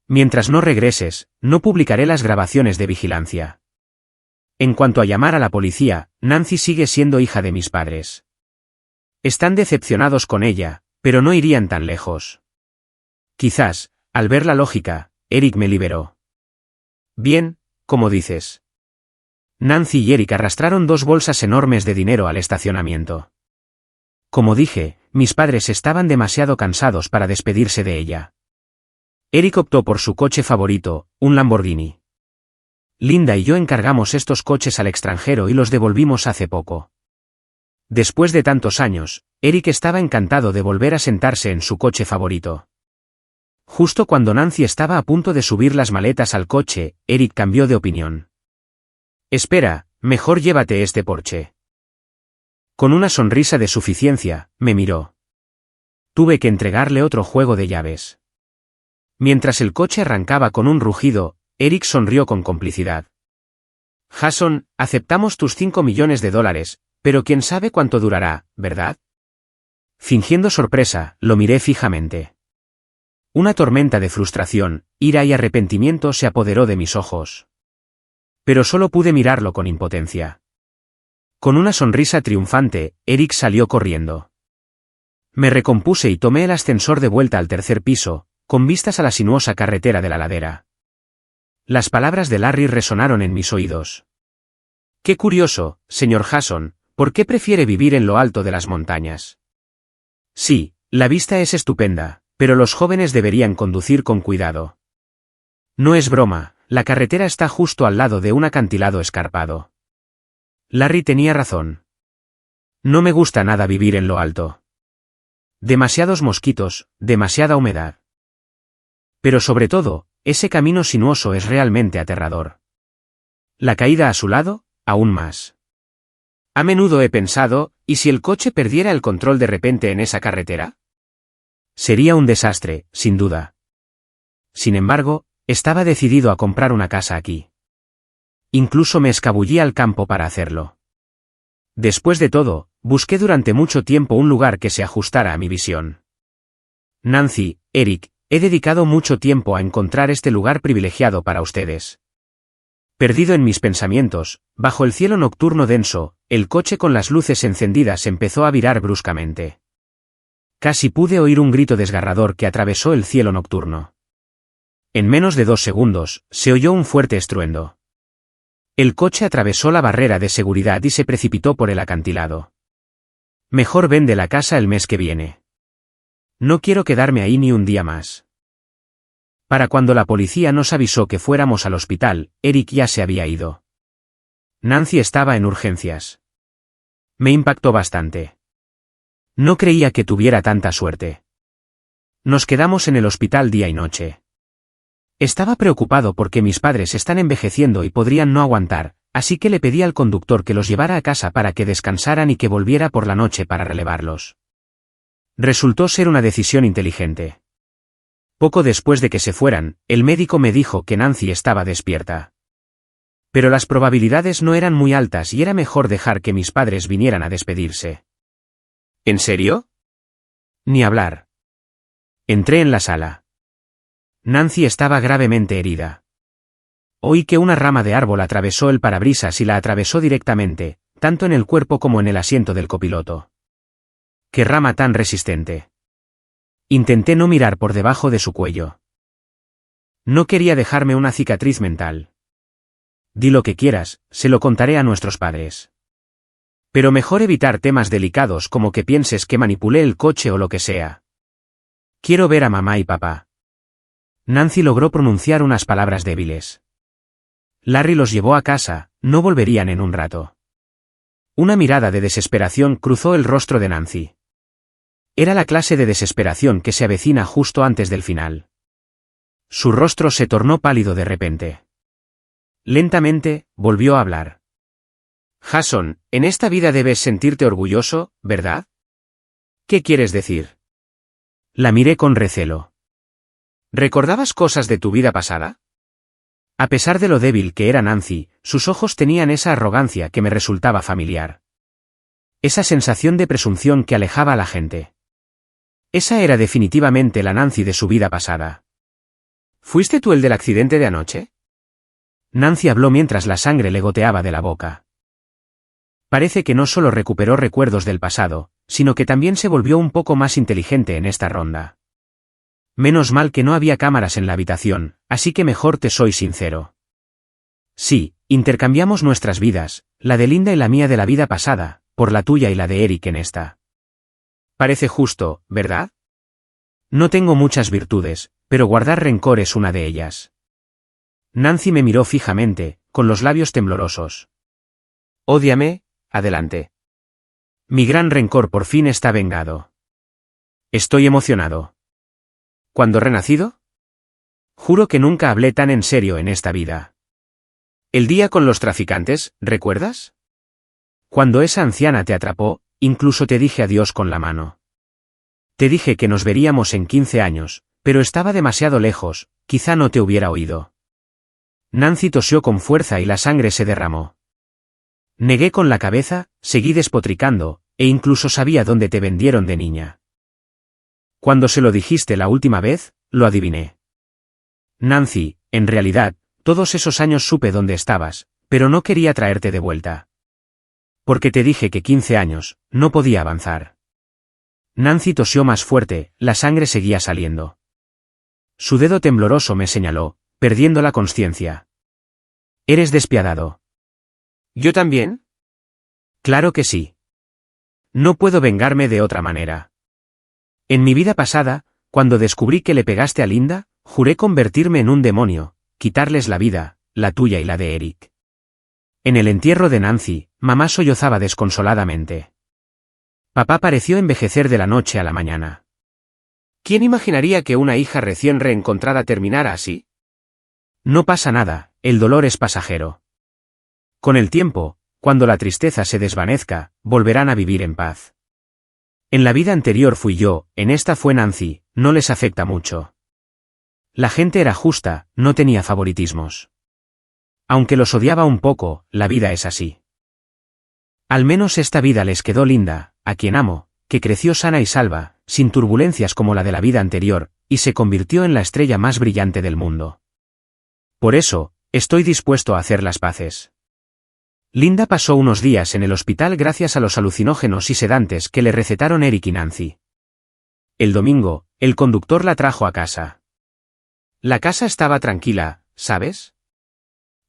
Mientras no regreses, no publicaré las grabaciones de vigilancia. En cuanto a llamar a la policía, Nancy sigue siendo hija de mis padres. Están decepcionados con ella, pero no irían tan lejos. Quizás, al ver la lógica, Eric me liberó. Bien, como dices. Nancy y Eric arrastraron 2 bolsas enormes de dinero al estacionamiento. Como dije, mis padres estaban demasiado cansados para despedirse de ella. Eric optó por su coche favorito, un Lamborghini. Linda y yo encargamos estos coches al extranjero y los devolvimos hace poco. Después de tantos años, Eric estaba encantado de volver a sentarse en su coche favorito. Justo cuando Nancy estaba a punto de subir las maletas al coche, Eric cambió de opinión. Espera, mejor llévate este Porsche. Con una sonrisa de suficiencia, me miró. Tuve que entregarle otro juego de llaves. Mientras el coche arrancaba con un rugido, Eric sonrió con complicidad. Jason, aceptamos tus 5 millones de dólares, pero quién sabe cuánto durará, ¿verdad? Fingiendo sorpresa, lo miré fijamente. Una tormenta de frustración, ira y arrepentimiento se apoderó de mis ojos. Pero solo pude mirarlo con impotencia. Con una sonrisa triunfante, Eric salió corriendo. Me recompuse y tomé el ascensor de vuelta al tercer piso, con vistas a la sinuosa carretera de la ladera. Las palabras de Larry resonaron en mis oídos. Qué curioso, señor Hasson, ¿por qué prefiere vivir en lo alto de las montañas? Sí, la vista es estupenda, pero los jóvenes deberían conducir con cuidado. No es broma, la carretera está justo al lado de un acantilado escarpado. Larry tenía razón. No me gusta nada vivir en lo alto. Demasiados mosquitos, demasiada humedad. Pero sobre todo, ese camino sinuoso es realmente aterrador. La caída a su lado, aún más. A menudo he pensado, ¿y si el coche perdiera el control de repente en esa carretera? Sería un desastre, sin duda. Sin embargo, estaba decidido a comprar una casa aquí. Incluso me escabullí al campo para hacerlo. Después de todo, busqué durante mucho tiempo un lugar que se ajustara a mi visión. Nancy, Eric, he dedicado mucho tiempo a encontrar este lugar privilegiado para ustedes. Perdido en mis pensamientos, bajo el cielo nocturno denso, el coche con las luces encendidas empezó a virar bruscamente. Casi pude oír un grito desgarrador que atravesó el cielo nocturno. En menos de 2 segundos, se oyó un fuerte estruendo. El coche atravesó la barrera de seguridad y se precipitó por el acantilado. Mejor vende la casa el mes que viene. No quiero quedarme ahí ni un día más. Para cuando la policía nos avisó que fuéramos al hospital, Eric ya se había ido. Nancy estaba en urgencias. Me impactó bastante. No creía que tuviera tanta suerte. Nos quedamos en el hospital día y noche. Estaba preocupado porque mis padres están envejeciendo y podrían no aguantar, así que le pedí al conductor que los llevara a casa para que descansaran y que volviera por la noche para relevarlos. Resultó ser una decisión inteligente. Poco después de que se fueran, el médico me dijo que Nancy estaba despierta. Pero las probabilidades no eran muy altas y era mejor dejar que mis padres vinieran a despedirse. ¿En serio? Ni hablar. Entré en la sala. Nancy estaba gravemente herida. Oí que una rama de árbol atravesó el parabrisas y la atravesó directamente, tanto en el cuerpo como en el asiento del copiloto. ¡Qué rama tan resistente! Intenté no mirar por debajo de su cuello. No quería dejarme una cicatriz mental. Di lo que quieras, se lo contaré a nuestros padres. Pero mejor evitar temas delicados como que pienses que manipulé el coche o lo que sea. Quiero ver a mamá y papá. Nancy logró pronunciar unas palabras débiles. Larry los llevó a casa, no volverían en un rato. Una mirada de desesperación cruzó el rostro de Nancy. Era la clase de desesperación que se avecina justo antes del final. Su rostro se tornó pálido de repente. Lentamente, volvió a hablar. Hasson, en esta vida debes sentirte orgulloso, ¿verdad? ¿Qué quieres decir? La miré con recelo. ¿Recordabas cosas de tu vida pasada? A pesar de lo débil que era Nancy, sus ojos tenían esa arrogancia que me resultaba familiar. Esa sensación de presunción que alejaba a la gente. Esa era definitivamente la Nancy de su vida pasada. ¿Fuiste tú el del accidente de anoche? Nancy habló mientras la sangre le goteaba de la boca. Parece que no solo recuperó recuerdos del pasado, sino que también se volvió un poco más inteligente en esta ronda. Menos mal que no había cámaras en la habitación, así que mejor te soy sincero. Sí, intercambiamos nuestras vidas, la de Linda y la mía de la vida pasada, por la tuya y la de Eric en esta. Parece justo, ¿verdad? No tengo muchas virtudes, pero guardar rencor es una de ellas. Nancy me miró fijamente, con los labios temblorosos. Ódiame, adelante. Mi gran rencor por fin está vengado. Estoy emocionado. ¿Cuándo renacido? Juro que nunca hablé tan en serio en esta vida. El día con los traficantes, ¿recuerdas? Cuando esa anciana te atrapó, incluso te dije adiós con la mano. Te dije que nos veríamos en 15 años, pero estaba demasiado lejos, quizá no te hubiera oído. Nancy tosió con fuerza y la sangre se derramó. Negué con la cabeza, seguí despotricando, e incluso sabía dónde te vendieron de niña. Cuando se lo dijiste la última vez, lo adiviné. Nancy, en realidad, todos esos años supe dónde estabas, pero no quería traerte de vuelta. Porque te dije que 15 años, no podía avanzar. Nancy tosió más fuerte, la sangre seguía saliendo. Su dedo tembloroso me señaló, perdiendo la conciencia. Eres despiadado. ¿Yo también? Claro que sí. No puedo vengarme de otra manera. En mi vida pasada, cuando descubrí que le pegaste a Linda, juré convertirme en un demonio, quitarles la vida, la tuya y la de Eric. En el entierro de Nancy, mamá sollozaba desconsoladamente. Papá pareció envejecer de la noche a la mañana. ¿Quién imaginaría que una hija recién reencontrada terminara así? No pasa nada, el dolor es pasajero. Con el tiempo, cuando la tristeza se desvanezca, volverán a vivir en paz. En la vida anterior fui yo, en esta fue Nancy, no les afecta mucho. La gente era justa, no tenía favoritismos. Aunque los odiaba un poco, la vida es así. Al menos esta vida les quedó linda, a quien amo, que creció sana y salva, sin turbulencias como la de la vida anterior, y se convirtió en la estrella más brillante del mundo. Por eso, estoy dispuesto a hacer las paces. Linda pasó unos días en el hospital gracias a los alucinógenos y sedantes que le recetaron Eric y Nancy. El domingo, el conductor la trajo a casa. La casa estaba tranquila, ¿sabes?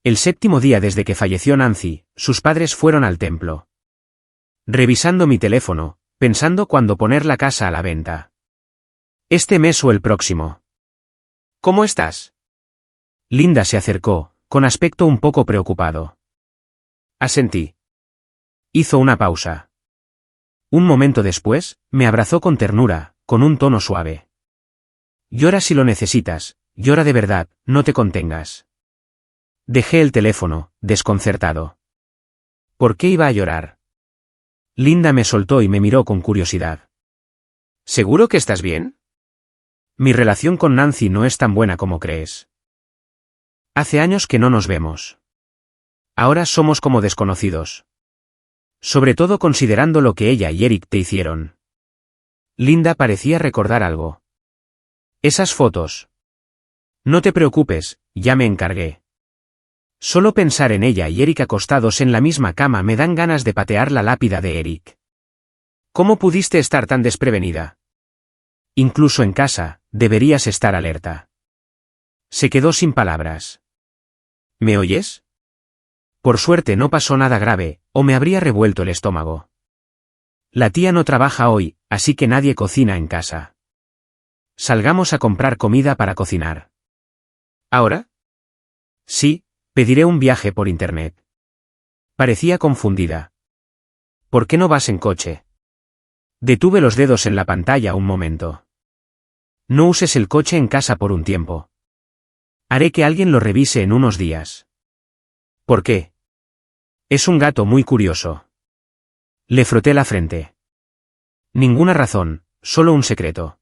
El 7º día desde que falleció Nancy, sus padres fueron al templo. Revisando mi teléfono, pensando cuándo poner la casa a la venta. Este mes o el próximo. ¿Cómo estás? Linda se acercó, con aspecto un poco preocupado. Asentí. Hizo una pausa. Un momento después, me abrazó con ternura, con un tono suave. Llora si lo necesitas, llora de verdad, no te contengas. Dejé el teléfono, desconcertado. ¿Por qué iba a llorar? Linda me soltó y me miró con curiosidad. ¿Seguro que estás bien? Mi relación con Nancy no es tan buena como crees. Hace años que no nos vemos. Ahora somos como desconocidos. Sobre todo considerando lo que ella y Eric te hicieron. Linda parecía recordar algo. Esas fotos. No te preocupes, ya me encargué. Solo pensar en ella y Eric acostados en la misma cama me dan ganas de patear la lápida de Eric. ¿Cómo pudiste estar tan desprevenida? Incluso en casa, deberías estar alerta. Se quedó sin palabras. ¿Me oyes? Por suerte no pasó nada grave, o me habría revuelto el estómago. La tía no trabaja hoy, así que nadie cocina en casa. Salgamos a comprar comida para cocinar. ¿Ahora? Sí, pediré un viaje por internet. Parecía confundida. ¿Por qué no vas en coche? Detuve los dedos en la pantalla un momento. No uses el coche en casa por un tiempo. Haré que alguien lo revise en unos días. ¿Por qué? Es un gato muy curioso. Le froté la frente. Ninguna razón, solo un secreto.